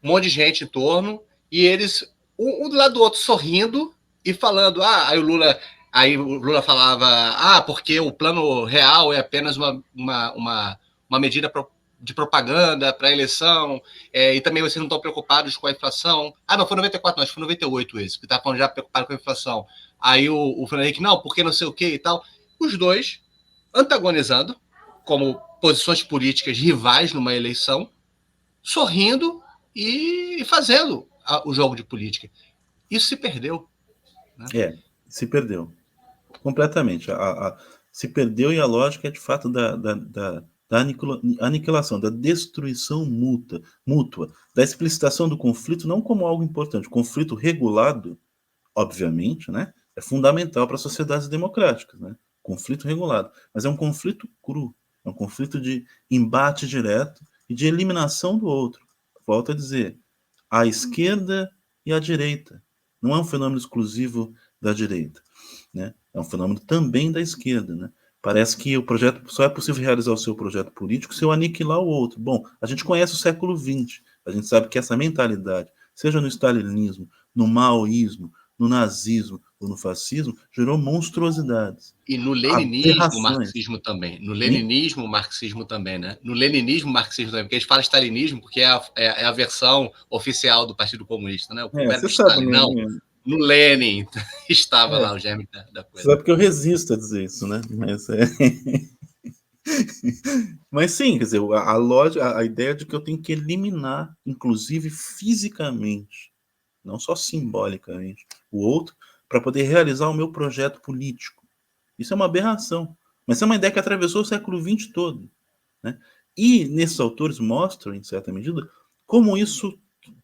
um monte de gente em torno, e eles, um do lado do outro, sorrindo e falando, aí o Lula falava, porque o plano real é apenas uma medida de propaganda para a eleição, e também vocês não estão preocupados com a inflação. Não, foi 94, não, foi 98 esse, que estava falando já preocupado com a inflação. Aí o Fernando Henrique, não, porque não sei o que e tal. Os dois antagonizando, como posições políticas rivais numa eleição, sorrindo e fazendo o jogo de política. Isso se perdeu. Né? Se perdeu. Completamente. Se perdeu e a lógica é de fato da aniquilação, da destruição mútua, da explicitação do conflito não como algo importante. O conflito regulado, obviamente, né, é fundamental para sociedades democráticas. Né? Conflito regulado. Mas é um conflito cru. É um conflito de embate direto e de eliminação do outro. Volto a dizer, a esquerda e a direita. Não é um fenômeno exclusivo da direita. Né? É um fenômeno também da esquerda. Né? Parece que o projeto só é possível realizar o seu projeto político se eu aniquilar o outro. Bom, a gente conhece o século XX, a gente sabe que essa mentalidade, seja no stalinismo, no maoísmo, no nazismo ou no fascismo, gerou monstruosidades. E no leninismo, o marxismo também. No leninismo, o marxismo também, né? No leninismo, o marxismo também. Porque a gente fala stalinismo porque é a versão oficial do Partido Comunista, né? O culpa era do Stalin. Não, no Lenin estava lá o germe da coisa. Sabe que eu resisto a dizer isso, né? Mas sim, quer dizer, a lógica, a ideia de que eu tenho que eliminar, inclusive fisicamente, não só simbolicamente, o outro, para poder realizar o meu projeto político. Isso é uma aberração. Mas é uma ideia que atravessou o século XX todo. Né? E nesses autores mostram, em certa medida, como isso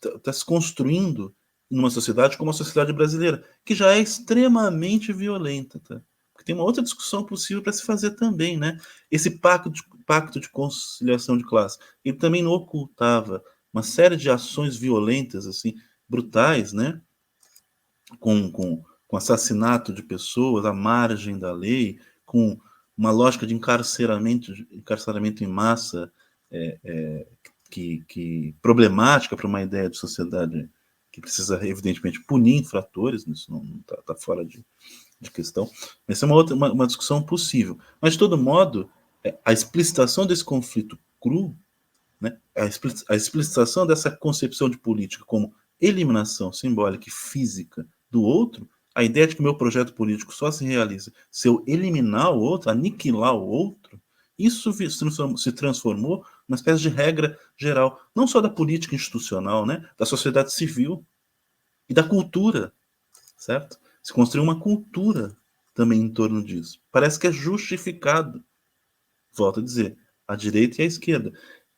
está se construindo numa sociedade como a sociedade brasileira, que já é extremamente violenta. Tá? Porque tem uma outra discussão possível para se fazer também. Né? Esse pacto de conciliação de classe, ele também não ocultava uma série de ações violentas, assim, brutais, né? com assassinato de pessoas à margem da lei, com uma lógica de encarceramento em massa que problemática para uma ideia de sociedade que precisa, evidentemente, punir infratores, isso não está fora de questão. Essa é uma discussão possível. Mas, de todo modo, a explicitação desse conflito cru, né, a explicitação dessa concepção de política como eliminação simbólica e física do outro, a ideia de que o meu projeto político só se realiza se eu eliminar o outro, aniquilar o outro, isso se transformou numa espécie de regra geral, não só da política institucional, né, da sociedade civil e da cultura, certo? Se construiu uma cultura também em torno disso. Parece que é justificado, volto a dizer, a direita e a esquerda.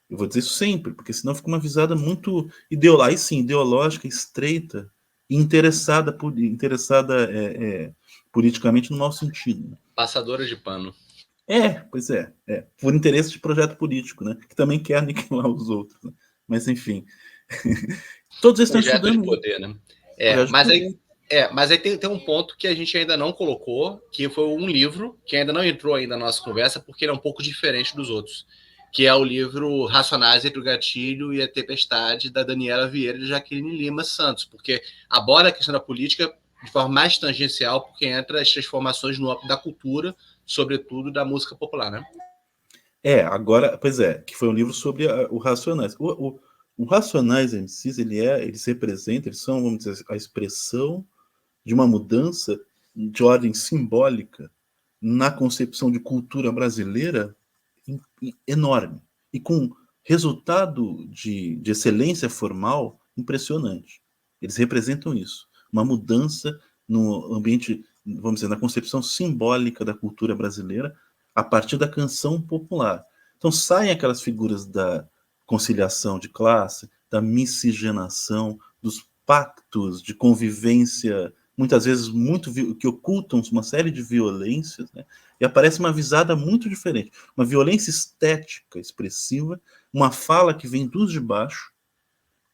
Eu vou dizer isso sempre, porque senão fica uma visada muito ideológica, estreita e interessada politicamente no mau sentido. Né? Passadora de pano. Pois é. Por interesse de projeto político, né? Que também quer aniquilar os outros. Né? Mas, enfim. Todos eles estão estudando. De poder, né? Mas aí tem um ponto que a gente ainda não colocou, que foi um livro que ainda não entrou ainda na nossa conversa, porque ele é um pouco diferente dos outros, que é o livro Racionais entre o Gatilho e a Tempestade, da Daniela Vieira e Jaqueline Lima Santos, porque aborda a questão da política de forma mais tangencial, porque entra as transformações no âmbito da cultura, sobretudo da música popular, né? Agora, pois é, que foi um livro sobre o Racionais. O Racionais MCs, eles representam, eles são, vamos dizer, a expressão de uma mudança de ordem simbólica na concepção de cultura brasileira enorme e com resultado de excelência formal impressionante. Eles representam isso. uma mudança no ambiente, vamos dizer, na concepção simbólica da cultura brasileira a partir da canção popular. Então saem aquelas figuras da conciliação de classe, da miscigenação, dos pactos de convivência, muitas vezes que ocultam uma série de violências, né? E aparece uma visada muito diferente, uma violência estética expressiva, uma fala que vem dos de baixo,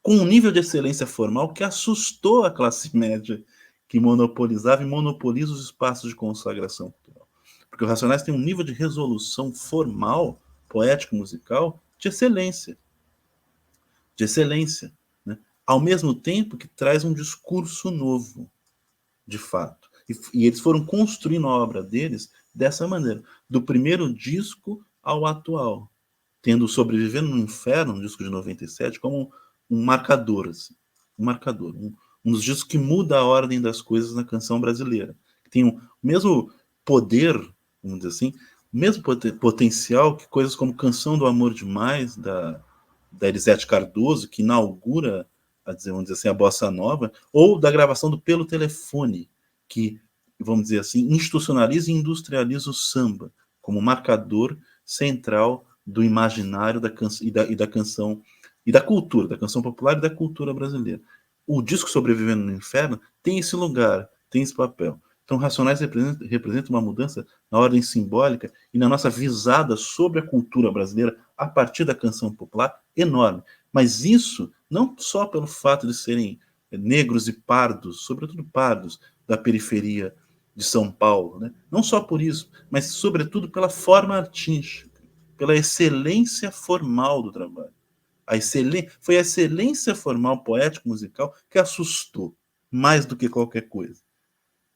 com um nível de excelência formal que assustou a classe média que monopolizava e monopoliza os espaços de consagração cultural. Porque os Racionais têm um nível de resolução formal, poético, musical, de excelência. De excelência. Né? Ao mesmo tempo que traz um discurso novo, de fato. E eles foram construindo a obra deles dessa maneira, do primeiro disco ao atual, tendo Sobrevivendo no Inferno, um disco de 97, como um marcador, assim, um dos discos que muda a ordem das coisas na canção brasileira. Tem o mesmo poder, vamos dizer assim, o mesmo potencial que coisas como Canção do Amor Demais, da Elisete Cardoso, que inaugura, vamos dizer assim, a bossa nova, ou da gravação do Pelo Telefone, que, vamos dizer assim, institucionaliza e industrializa o samba como marcador central do imaginário da canção e da cultura, da canção popular e da cultura brasileira. O disco Sobrevivendo no Inferno tem esse lugar, tem esse papel. Então, Racionais representa uma mudança na ordem simbólica e na nossa visada sobre a cultura brasileira a partir da canção popular enorme. Mas isso não só pelo fato de serem negros e pardos, sobretudo pardos, da periferia de São Paulo, né? Não só por isso, mas sobretudo pela forma artística, pela excelência formal do trabalho. Foi a excelência formal poético-musical que assustou mais do que qualquer coisa.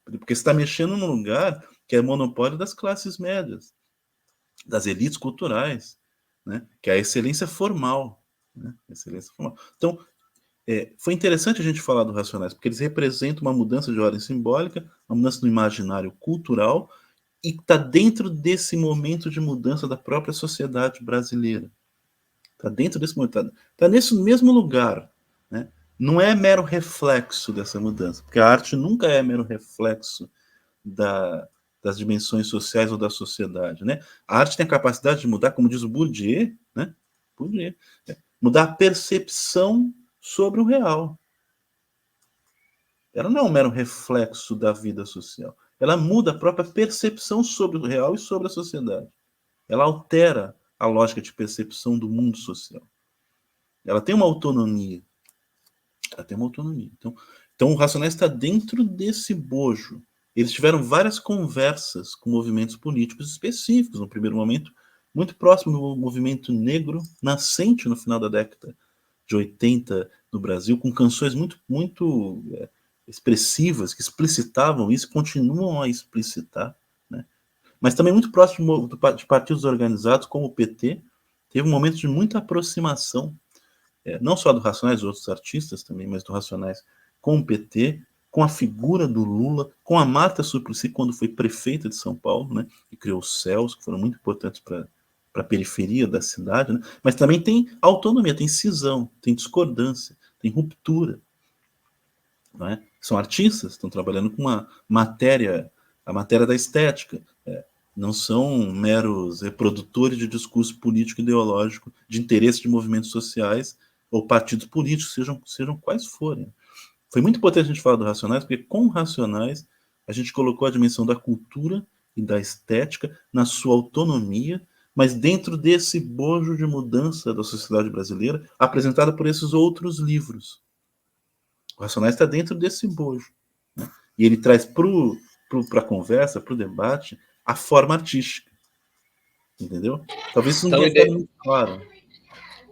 Porque você está mexendo num lugar que é monopólio das classes médias, das elites culturais, né? Que é a excelência formal. Né? Excelência formal. Então, foi interessante a gente falar do Racionais, porque eles representam uma mudança de ordem simbólica, uma mudança do imaginário cultural, e está dentro desse momento de mudança da própria sociedade brasileira. Está dentro desse momento, está nesse mesmo lugar. Né? Não é mero reflexo dessa mudança, porque a arte nunca é mero reflexo das dimensões sociais ou da sociedade. Né? A arte tem a capacidade de mudar, como diz o Bourdieu, né? Bourdieu, mudar a percepção sobre o real. Ela não é um mero reflexo da vida social. Ela muda a própria percepção sobre o real e sobre a sociedade. Ela altera a lógica de percepção do mundo social. Ela tem uma autonomia. Então o Racionais está dentro desse bojo. Eles tiveram várias conversas com movimentos políticos específicos, no primeiro momento, muito próximo do movimento negro nascente no final da década de 80 no Brasil, com canções muito expressivas, que explicitavam isso, continuam a explicitar, né? Mas também muito próximo de partidos organizados, como o PT, teve um momento de muita aproximação, não só do Racionais, outros artistas também, mas do Racionais com o PT, com a figura do Lula, com a Marta Suplicy, quando foi prefeita de São Paulo, né, e criou os CELS, que foram muito importantes para a periferia da cidade, né? Mas também tem autonomia, tem cisão, tem discordância, tem ruptura. Não é? São artistas, estão trabalhando com a matéria da estética. Não são meros reprodutores de discurso político ideológico, de interesse de movimentos sociais ou partidos políticos, sejam quais forem. Foi muito importante a gente falar do Racionais, porque com Racionais a gente colocou a dimensão da cultura e da estética na sua autonomia, mas dentro desse bojo de mudança da sociedade brasileira, apresentada por esses outros livros. O Racionais está dentro desse bojo. Né? E ele traz para a conversa, para o debate, a forma artística. Entendeu? Talvez isso não tenha ficado muito claro.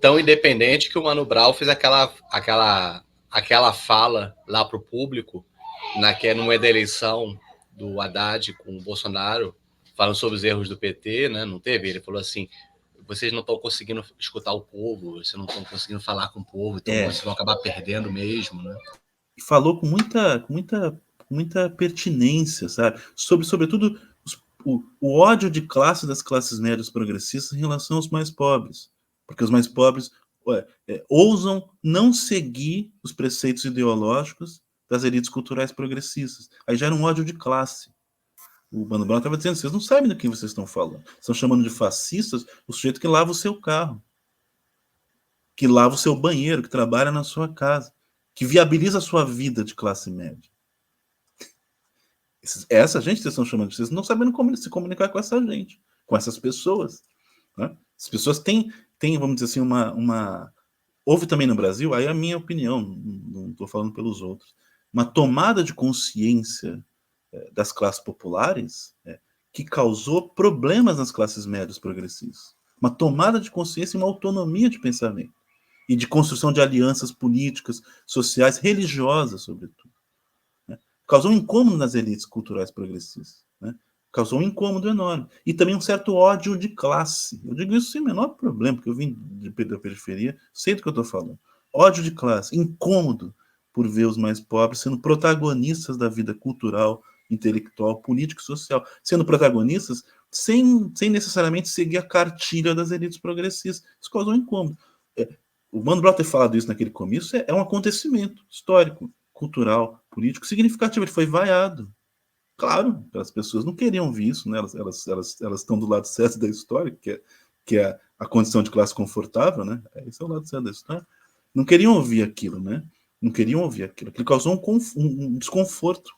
Tão independente que o Mano Brown fez aquela fala lá para o público, numa eleição do Haddad com o Bolsonaro, falando sobre os erros do PT, né? Não teve? Ele falou assim: vocês não estão conseguindo escutar o povo, vocês não estão conseguindo falar com o povo, então vocês vão acabar perdendo mesmo, né? E falou com muita pertinência, sabe? Sobretudo o ódio de classe das classes médias progressistas em relação aos mais pobres. Porque os mais pobres ousam não seguir os preceitos ideológicos das elites culturais progressistas. Aí gera um ódio de classe. O Mano Brown estava dizendo, vocês não sabem do que vocês estão falando. Estão chamando de fascistas o sujeito que lava o seu carro, que lava o seu banheiro, que trabalha na sua casa, que viabiliza a sua vida de classe média. Essa gente vocês estão chamando de vocês, não sabendo como se comunicar com essa gente, com essas pessoas. Né? As pessoas têm, vamos dizer assim, houve também no Brasil, aí é a minha opinião, não estou falando pelos outros, uma tomada de consciência das classes populares que causou problemas nas classes médias progressistas. Uma tomada de consciência e uma autonomia de pensamento. E de construção de alianças políticas, sociais, religiosas, sobretudo. Né? Causou um incômodo nas elites culturais progressistas. Né? Causou um incômodo enorme. E também um certo ódio de classe. Eu digo isso sem o menor problema, porque eu vim da periferia, sei do que eu estou falando. Ódio de classe, incômodo por ver os mais pobres sendo protagonistas da vida cultural, intelectual, política e social. Sendo protagonistas sem necessariamente seguir a cartilha das elites progressistas. Isso causou um incômodo. O Mano Brown ter falado isso naquele comício é um acontecimento histórico, cultural, político, significativo. Ele foi vaiado. Claro, as pessoas não queriam ouvir isso, né? Elas estão do lado certo da história, que é a condição de classe confortável, né? Esse é o lado certo da história. Não queriam ouvir aquilo, né? Não queriam ouvir aquilo. Aquilo causou um desconforto.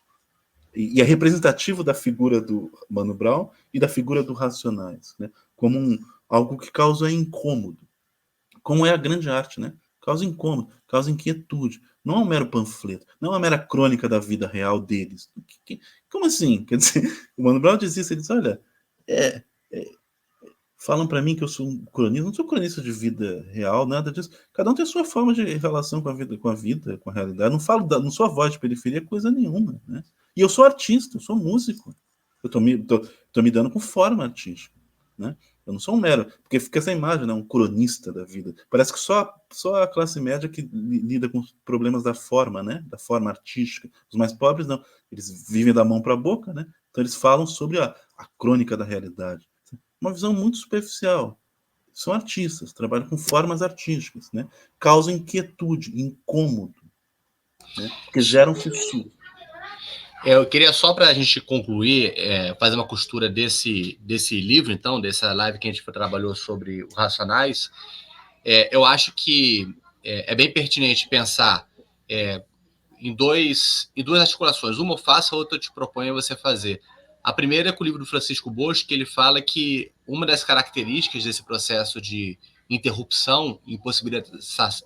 E é representativo da figura do Mano Brown e da figura do Racionais, né? Como algo que causa incômodo. Como é a grande arte, né? Causa incômodo, causa inquietude. Não é um mero panfleto, não é uma mera crônica da vida real deles. Como assim? Quer dizer, o Mano Brown diz isso, ele diz, olha, falam para mim que eu sou um cronista, não sou cronista de vida real, nada disso. Cada um tem a sua forma de relação com a vida, com a realidade. Não sou a voz de periferia, coisa nenhuma, né? E eu sou artista, eu sou músico. Eu tô me dando com forma artística, né? Eu não sou um mero, porque fica essa imagem, né? Um cronista da vida. Parece que só a classe média que lida com os problemas da forma, né? Da forma artística. Os mais pobres não. Eles vivem da mão para a boca, né? Então eles falam sobre a crônica da realidade. Uma visão muito superficial. São artistas, trabalham com formas artísticas, né? Causam inquietude, incômodo, né? Que geram fissura. Eu queria só para a gente concluir, fazer uma costura desse livro, então, dessa live que a gente trabalhou sobre o Racionais. Eu acho que é bem pertinente pensar em duas articulações. Uma eu faço, a outra eu te proponho você fazer. A primeira é com o livro do Francisco Bosco, que ele fala que uma das características desse processo de interrupção,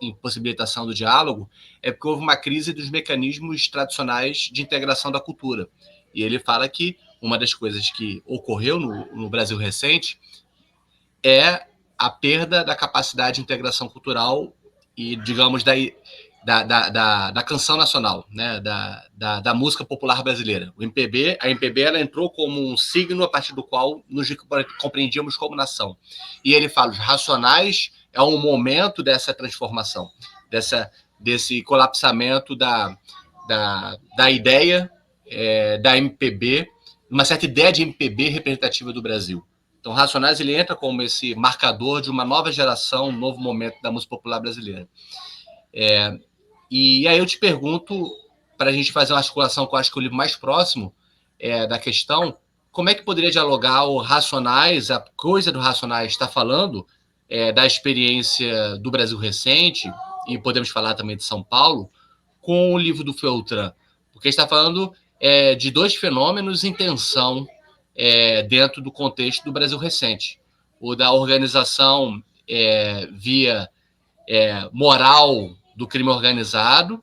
impossibilitação do diálogo, é porque houve uma crise dos mecanismos tradicionais de integração da cultura. E ele fala que uma das coisas que ocorreu no Brasil recente é a perda da capacidade de integração cultural e, digamos, da canção nacional, né? da música popular brasileira. A MPB ela entrou como um signo a partir do qual nos compreendíamos como nação. E ele fala, os Racionais é um momento dessa transformação, desse colapsamento da ideia da MPB, uma certa ideia de MPB representativa do Brasil. Então, Racionais ele entra como esse marcador de uma nova geração, um novo momento da música popular brasileira. E aí eu te pergunto, para a gente fazer uma articulação que eu acho que o livro mais próximo da questão, como é que poderia dialogar o Racionais, a coisa do Racionais está falando da experiência do Brasil recente, e podemos falar também de São Paulo, com o livro do Feltran? Porque está falando de dois fenômenos em tensão dentro do contexto do Brasil recente. O da organização via moral do crime organizado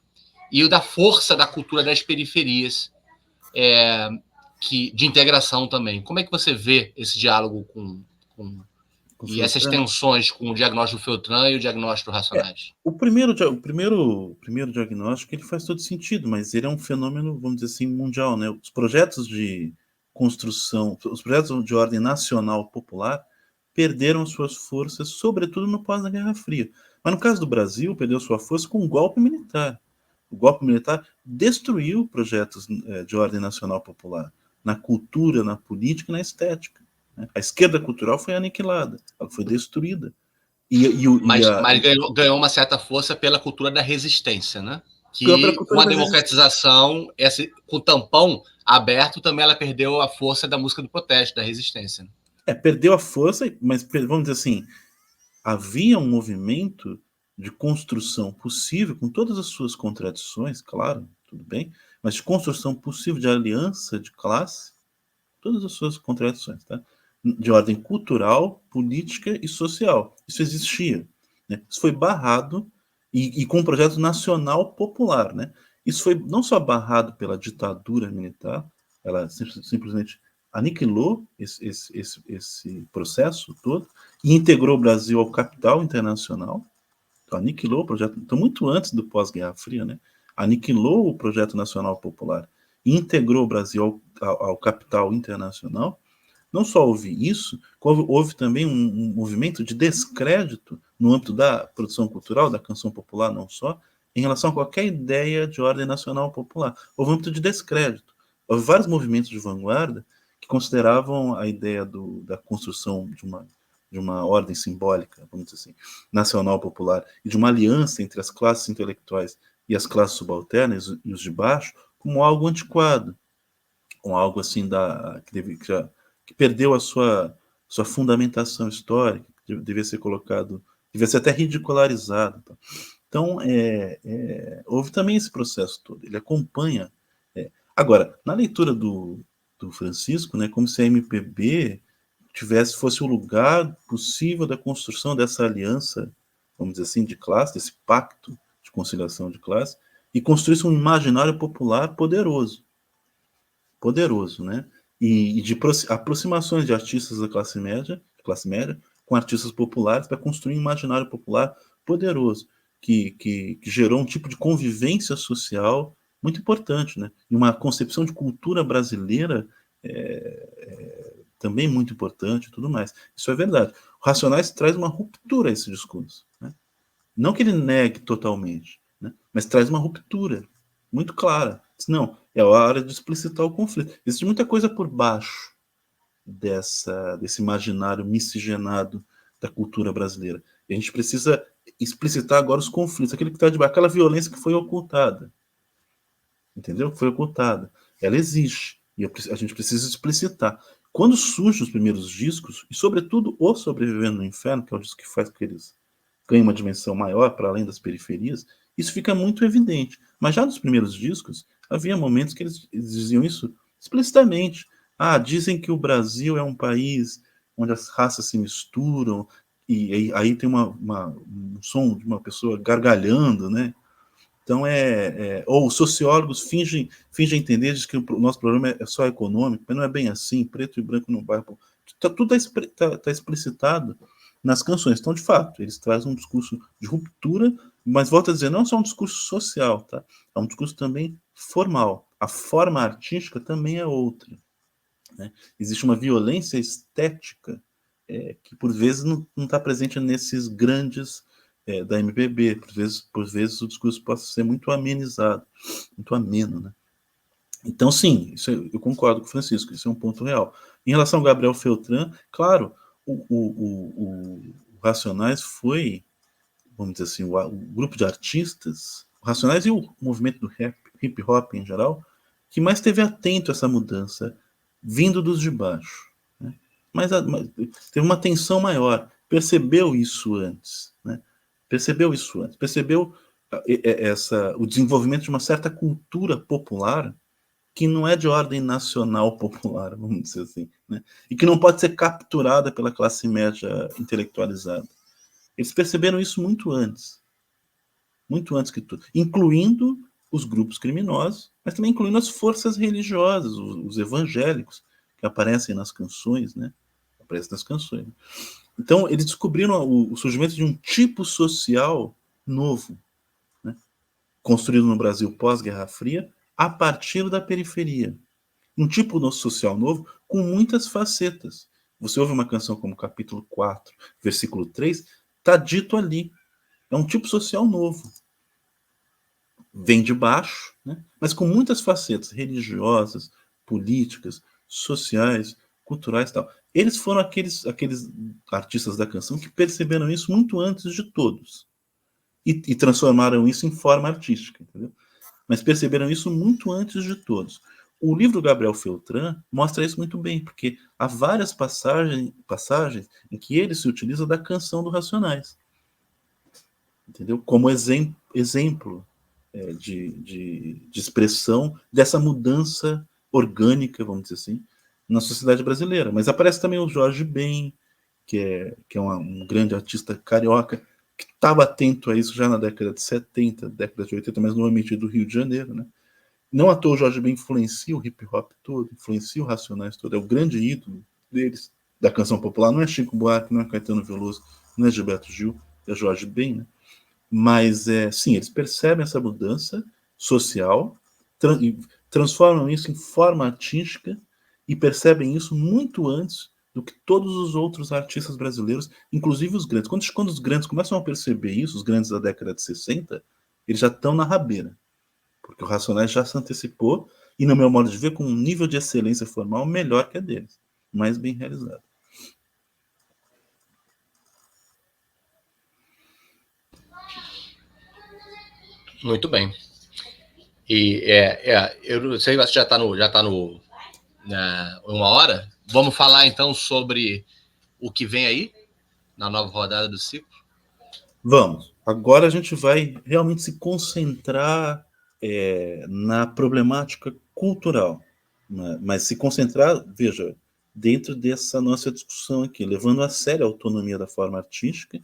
e o da força da cultura das periferias, de integração também. Como é que você vê esse diálogo e essas tensões com o diagnóstico do Feltran e o diagnóstico do Racionais? O primeiro diagnóstico ele faz todo sentido, mas ele é um fenômeno, vamos dizer assim, mundial, né? Os projetos de construção, os projetos de ordem nacional popular perderam suas forças, sobretudo no pós-Guerra Fria. Mas no caso do Brasil, perdeu sua força com um golpe militar. O golpe militar destruiu projetos de ordem nacional popular, na cultura, na política e na estética. Né? A esquerda cultural foi aniquilada, ela foi destruída. Mas ganhou uma certa força pela cultura da resistência, né? que com a democratização, com o tampão aberto, também ela perdeu a força da música do protesto, da resistência. Perdeu a força, mas vamos dizer assim, havia um movimento de construção possível, com todas as suas contradições, claro, tudo bem, mas de construção possível de aliança de classe, todas as suas contradições, tá? De ordem cultural, política e social. Isso existia. Né? Isso foi barrado e com um projeto nacional popular. Né? Isso foi não só barrado pela ditadura militar, ela simplesmente aniquilou esse processo todo e integrou o Brasil ao capital internacional. Então, aniquilou o projeto, então, muito antes do pós-Guerra Fria, né? Aniquilou o projeto nacional popular e integrou o Brasil ao capital internacional. Não só houve isso, houve também um movimento de descrédito no âmbito da produção cultural, da canção popular, não só, em relação a qualquer ideia de ordem nacional popular. Houve um âmbito de descrédito. Houve vários movimentos de vanguarda que consideravam a ideia da construção de uma ordem simbólica, vamos dizer assim, nacional popular, e de uma aliança entre as classes intelectuais e as classes subalternas e os de baixo, como algo antiquado, como algo assim que perdeu a sua fundamentação histórica, que devia ser colocado, devia ser até ridicularizado. Então, houve também esse processo todo. Ele acompanha. Agora, na leitura do Francisco, né, como se a MPB fosse o lugar possível da construção dessa aliança, vamos dizer assim, de classe, desse pacto de conciliação de classe, e construísse um imaginário popular poderoso. Poderoso, né? E de aproximações de artistas da classe média com artistas populares para construir um imaginário popular poderoso, que gerou um tipo de convivência social muito importante, né? E uma concepção de cultura brasileira também muito importante e tudo mais. Isso é verdade. O Racionais traz uma ruptura a esse discurso. Né? Não que ele negue totalmente, né? Mas traz uma ruptura muito clara. Não, é hora de explicitar o conflito. Existe muita coisa por baixo desse imaginário miscigenado da cultura brasileira. E a gente precisa explicitar agora os conflitos, aquele que está debaixo, aquela violência que foi ocultada. Entendeu? Foi ocultada. Ela existe. E a gente precisa explicitar. Quando surgem os primeiros discos, e sobretudo o Sobrevivendo no Inferno, que é o disco que faz com que eles ganhem uma dimensão maior para além das periferias, isso fica muito evidente. Mas já nos primeiros discos, havia momentos que eles diziam isso explicitamente. Dizem que o Brasil é um país onde as raças se misturam, e aí tem um som de uma pessoa gargalhando, né? Então, ou sociólogos fingem entender que o nosso problema é só econômico, mas não é bem assim, preto e branco não vai. Tudo está explicitado nas canções. Então, de fato, eles trazem um discurso de ruptura, mas volto a dizer, não é só um discurso social, tá? É um discurso também formal. A forma artística também é outra. Né? Existe uma violência estética que, por vezes, não está presente nesses grandes da MPB. Por vezes o discurso pode ser muito amenizado, muito ameno, né? Então, sim, eu concordo com o Francisco, isso é um ponto real. Em relação ao Gabriel Feltran, claro, o Racionais foi, vamos dizer assim, o grupo de artistas, o Racionais e o movimento do hip hop em geral, que mais esteve atento a essa mudança vindo dos de baixo. Né? Mas teve uma tensão maior, percebeu isso antes, né? Percebeu o desenvolvimento de uma certa cultura popular que não é de ordem nacional popular, vamos dizer assim, né? E que não pode ser capturada pela classe média intelectualizada. Eles perceberam isso muito antes que tudo, incluindo os grupos criminosos, mas também incluindo as forças religiosas, os evangélicos, que aparecem nas canções, né? Aparecem nas canções. Então, eles descobriram o surgimento de um tipo social novo, né? Construído no Brasil pós-Guerra Fria, a partir da periferia. Um tipo social novo com muitas facetas. Você ouve uma canção como capítulo 4, versículo 3, está dito ali. É um tipo social novo. Vem de baixo, né? Mas com muitas facetas religiosas, políticas, sociais, culturais e tal. Eles foram aqueles artistas da canção que perceberam isso muito antes de todos. E transformaram isso em forma artística, entendeu? mas perceberam isso muito antes de todos. O livro do Gabriel Feltran mostra isso muito bem, porque há várias passagens em que ele se utiliza da canção do Racionais, entendeu? Como exemplo de expressão dessa mudança orgânica, vamos dizer assim, na sociedade brasileira. Mas aparece também o Jorge Ben, que é um grande artista carioca, que estava atento a isso já na década de 70, década de 80, mas normalmente do Rio de Janeiro, né? Não à toa o Jorge Ben influencia o hip hop todo, influencia o Racionais todo, é o grande ídolo deles, da canção popular. Não é Chico Buarque, não é Caetano Veloso, não é Gilberto Gil, é Jorge Ben, né? Mas, sim, eles percebem essa mudança social, transformam isso em forma artística e percebem isso muito antes do que todos os outros artistas brasileiros, inclusive os grandes. Quando os grandes começam a perceber isso, os grandes da década de 60, eles já estão na rabeira, porque o Racionais já se antecipou e, no meu modo de ver, com um nível de excelência formal melhor que a deles, mais bem realizado. Muito bem. E eu não sei se já está no uma hora. Vamos falar então sobre o que vem aí na nova rodada do ciclo. Vamos. Agora a gente vai realmente se concentrar na problemática cultural, né? Mas se concentrar, veja, dentro dessa nossa discussão aqui, levando a sério a autonomia da forma artística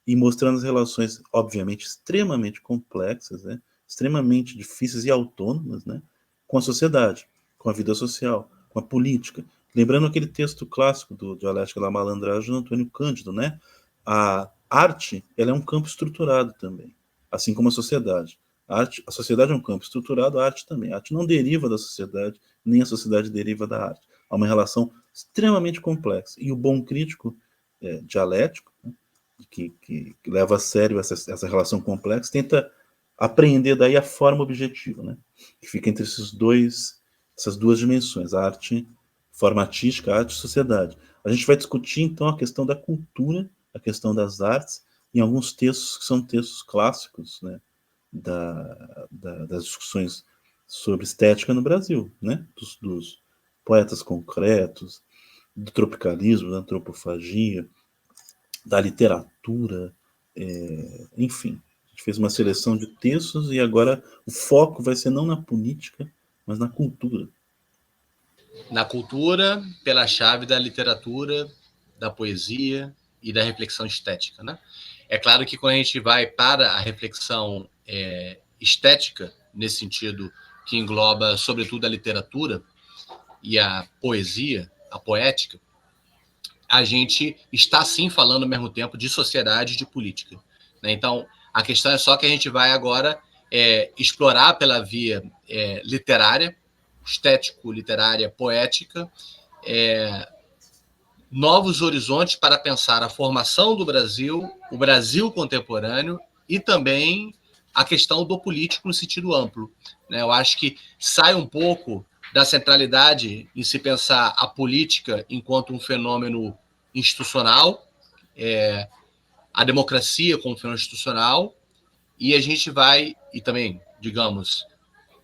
e mostrando as relações, obviamente, extremamente complexas, né? Extremamente difíceis e autônomas, né? Com a sociedade, com a vida social, com a política. Lembrando aquele texto clássico do Dialética da Malandragem do Antônio Cândido, né? A arte, ela é um campo estruturado também, assim como a sociedade. A sociedade é um campo estruturado, a arte também. A arte não deriva da sociedade, nem a sociedade deriva da arte. Há uma relação extremamente complexa. E o bom crítico dialético, né, que leva a sério essa relação complexa, tenta apreender daí a forma objetiva, né, que fica entre essas duas dimensões, a arte, forma artística, a arte e sociedade. A gente vai discutir, então, a questão da cultura, a questão das artes, em alguns textos que são textos clássicos, né, das discussões sobre estética no Brasil, né, dos poetas concretos, do tropicalismo, da antropofagia, da literatura, enfim. A gente fez uma seleção de textos e agora o foco vai ser não na política, mas na cultura. Na cultura, pela chave da literatura, da poesia e da reflexão estética, né? É claro que quando a gente vai para a reflexão estética, nesse sentido que engloba sobretudo a literatura e a poesia, a poética, a gente está sim falando ao mesmo tempo de sociedade e de política, né? Então, a questão é só que a gente vai agora explorar pela via literária, estético-literária, poética, novos horizontes para pensar a formação do Brasil, o Brasil contemporâneo e também a questão do político no sentido amplo, né? Eu acho que sai um pouco da centralidade em se pensar a política enquanto um fenômeno institucional, a democracia como fenômeno institucional, e a gente vai, e também, digamos,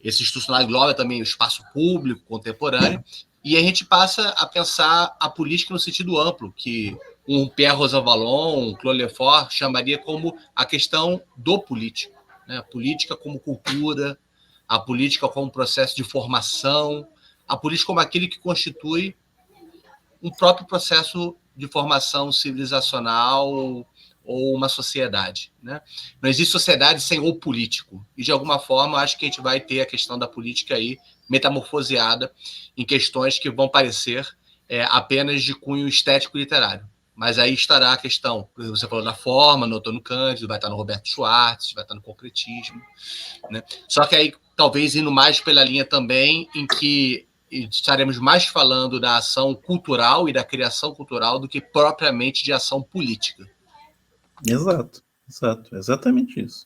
esse institucional engloba também o espaço público contemporâneo, e a gente passa a pensar a política no sentido amplo, que um Pierre Rosanvallon, um Claude Lefort chamaria como a questão do político, né? A política como cultura, a política como processo de formação, a política como aquele que constitui um próprio processo de formação civilizacional ou uma sociedade, né? Não existe sociedade sem o político. E, de alguma forma, acho que a gente vai ter a questão da política aí metamorfoseada em questões que vão parecer apenas de cunho estético e literário. Mas aí estará a questão, por exemplo, você falou da forma, no Antônio Cândido, vai estar no Roberto Schwartz, vai estar no concretismo, né? Só que aí, talvez indo mais pela linha também em que estaremos mais falando da ação cultural e da criação cultural do que propriamente de ação política. Exato, exatamente isso.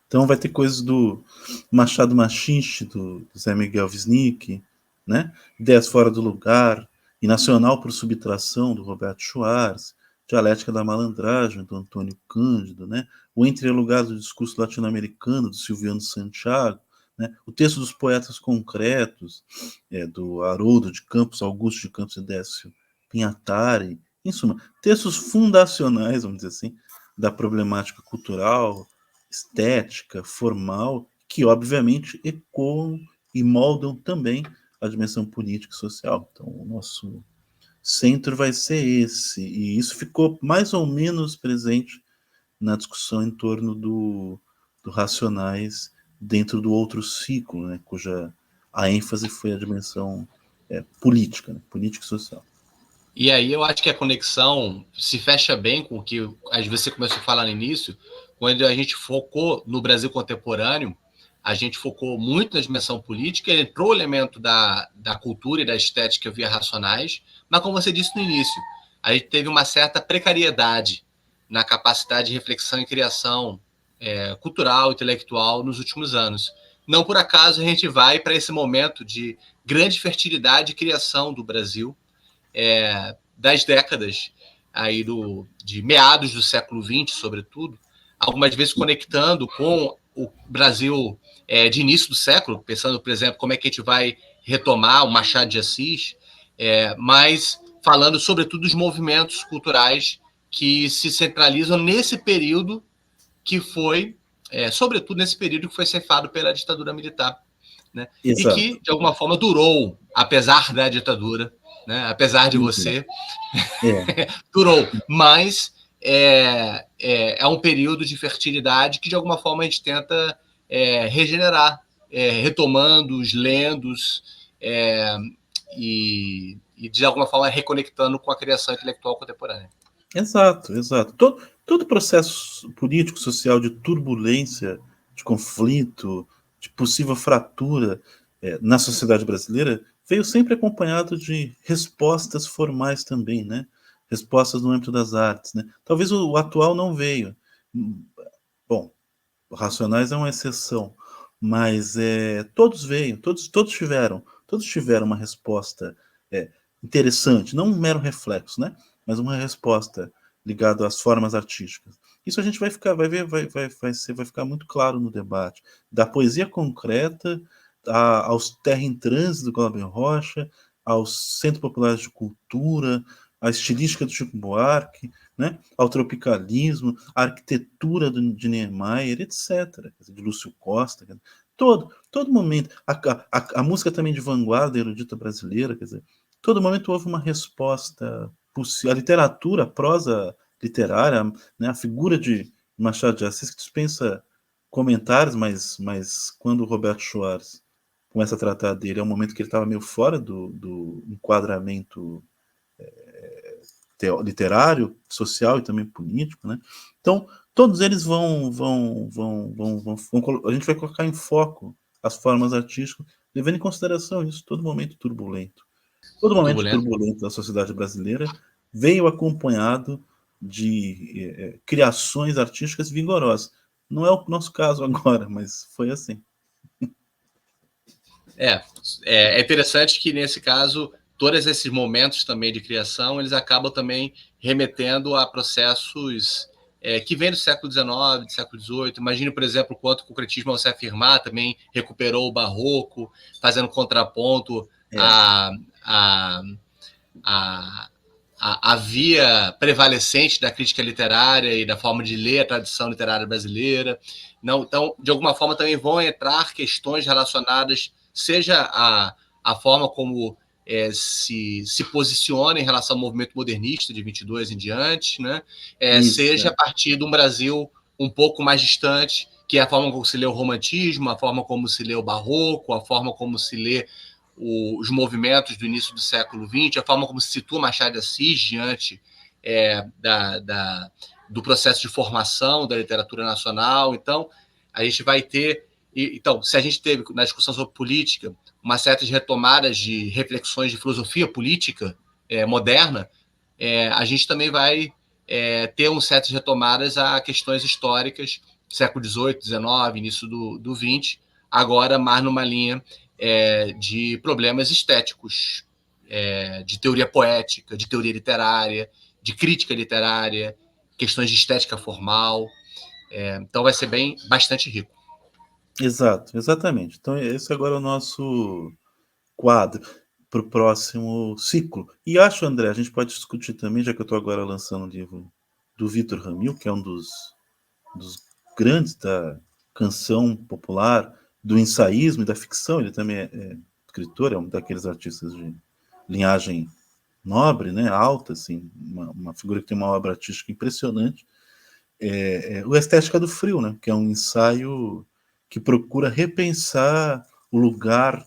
Então vai ter coisas do Machado Machiste, do Zé Miguel Wisnik, né? Ideias Fora do Lugar, e Nacional por Subtração, do Roberto Schwartz, Dialética da Malandragem, do Antônio Cândido, né? o entrelugar do discurso latino-americano, do Silviano Santiago, né? O texto dos poetas concretos, do Haroldo de Campos, Augusto de Campos e Décio Pinhatari, em suma, textos fundacionais, vamos dizer assim, da problemática cultural, estética, formal, que obviamente ecoam e moldam também a dimensão política e social. Então, o nosso centro vai ser esse, e isso ficou mais ou menos presente na discussão em torno do Racionais dentro do outro ciclo, né, cuja a ênfase foi a dimensão política, né, política e social. E aí eu acho que a conexão se fecha bem com o que você começou a falar no início, quando a gente focou no Brasil contemporâneo, a gente focou muito na dimensão política, entrou o elemento da cultura e da estética via Racionais, mas como você disse no início, a gente teve uma certa precariedade na capacidade de reflexão e criação cultural, intelectual nos últimos anos. Não por acaso a gente vai para esse momento de grande fertilidade e criação do Brasil, das décadas aí de meados do século XX, sobretudo, algumas vezes conectando com o Brasil de início do século, pensando, por exemplo, como é que a gente vai retomar o Machado de Assis, mas falando, sobretudo, dos movimentos culturais que se centralizam nesse período que foi, sobretudo nesse período que foi ceifado pela ditadura militar, né? E que, de alguma forma, durou, apesar da ditadura, né? Apesar de você, durou. Mas é um período de fertilidade que, de alguma forma, a gente tenta regenerar, retomando os lendos e, de alguma forma, reconectando com a criação intelectual contemporânea. Exato, exato. Todo processo político, social de turbulência, de conflito, de possível fratura na sociedade brasileira veio sempre acompanhado de respostas formais também, né? Respostas no âmbito das artes, né? Talvez o atual não veio. Bom, o Racionais é uma exceção, mas todos veio, todos tiveram uma resposta interessante, não um mero reflexo, né? Mas uma resposta ligada às formas artísticas. Isso a gente vai ver, vai ficar muito claro no debate da poesia concreta aos terra em trânsito do Glauber Rocha, aos centros populares de cultura, à estilística do Chico Buarque, né, ao tropicalismo, à arquitetura de Niemeyer, etc., de Lúcio Costa, todo momento, a música também de vanguarda erudita brasileira, quer dizer, todo momento houve uma resposta possível. A literatura, a prosa literária, né, a figura de Machado de Assis, que dispensa comentários, mas quando o Roberto Schwartz começa a tratar dele, é um momento que ele estava meio fora do enquadramento literário, social e também político, né? Então, todos eles a gente vai colocar em foco as formas artísticas, levando em consideração isso, todo momento turbulento. Todo momento turbulento da sociedade brasileira veio acompanhado de criações artísticas vigorosas. Não é o nosso caso agora, mas foi assim. É interessante que, nesse caso, todos esses momentos também de criação, eles acabam também remetendo a processos que vêm do século XIX, do século XVIII. Imagine, por exemplo, quanto o concretismo, ao se afirmar, também recuperou o barroco, fazendo contraponto a via prevalecente da crítica literária e da forma de ler a tradição literária brasileira. Não, então, de alguma forma, também vão entrar questões relacionadas, seja a forma como se posiciona em relação ao movimento modernista de 22 em diante, né? Seja a partir de um Brasil um pouco mais distante, que é a forma como se lê o romantismo, a forma como se lê o barroco, a forma como se lê os movimentos do início do século XX, a forma como se situa Machado de Assis diante do processo de formação da literatura nacional. Então, a gente vai ter... Então, se a gente teve, na discussão sobre política, uma série de retomadas de reflexões de filosofia política moderna, a gente também vai ter um set de retomadas a questões históricas, século XVIII, XIX, início do XX, agora mais numa linha de problemas estéticos, de teoria poética, de teoria literária, de crítica literária, questões de estética formal. Então vai ser bastante rico. Exatamente. Então, esse agora é o nosso quadro para o próximo ciclo. E acho, André, a gente pode discutir também, já que eu estou agora lançando o livro do Vitor Ramil, que é um dos grandes da canção popular, do ensaísmo e da ficção. Ele também é escritor, é um daqueles artistas de linhagem nobre, né, alta, assim, uma figura que tem uma obra artística impressionante. O Estética do Frio, né, que é um ensaio que procura repensar o lugar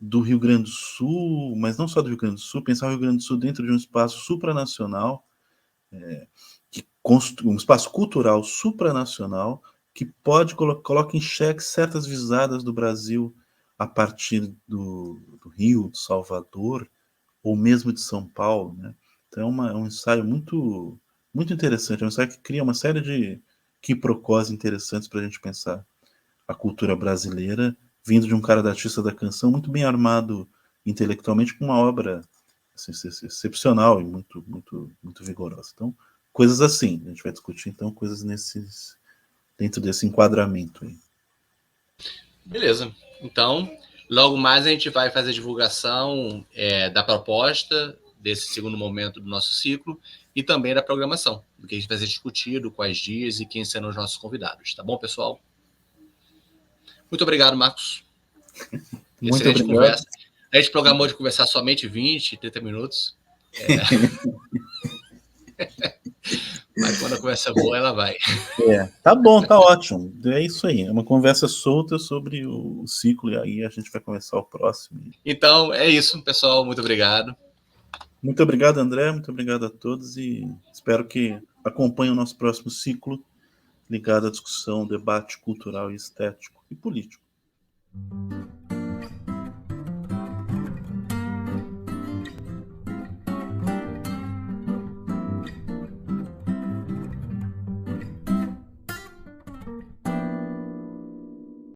do Rio Grande do Sul, mas não só do Rio Grande do Sul, pensar o Rio Grande do Sul dentro de um espaço supranacional, um espaço cultural supranacional, que coloca em xeque certas visadas do Brasil a partir do Rio, de Salvador, ou mesmo de São Paulo, né? Então é um ensaio muito, muito interessante, é um ensaio que cria uma série de quiprocós interessantes para a gente pensar a cultura brasileira, vindo de um cara da artista da canção muito bem armado intelectualmente, com uma obra assim, excepcional e muito, muito, muito vigorosa. Então, coisas assim, a gente vai discutir então coisas dentro desse enquadramento aí. Beleza. Então, logo mais a gente vai fazer a divulgação da proposta desse segundo momento do nosso ciclo e também da programação, do que a gente vai ser discutido, quais dias e quem serão os nossos convidados. Tá bom, pessoal? Muito obrigado, Marcos. Muito Excelente obrigado. Conversa. A gente programou de conversar somente 20, 30 minutos. Mas quando a conversa é boa, ela vai. Tá bom, tá ótimo. É isso aí. É uma conversa solta sobre o ciclo e aí a gente vai começar o próximo. Então, é isso, pessoal. Muito obrigado. Muito obrigado, André. Muito obrigado a todos e espero que acompanhem o nosso próximo ciclo ligado à discussão, debate cultural e estético e político.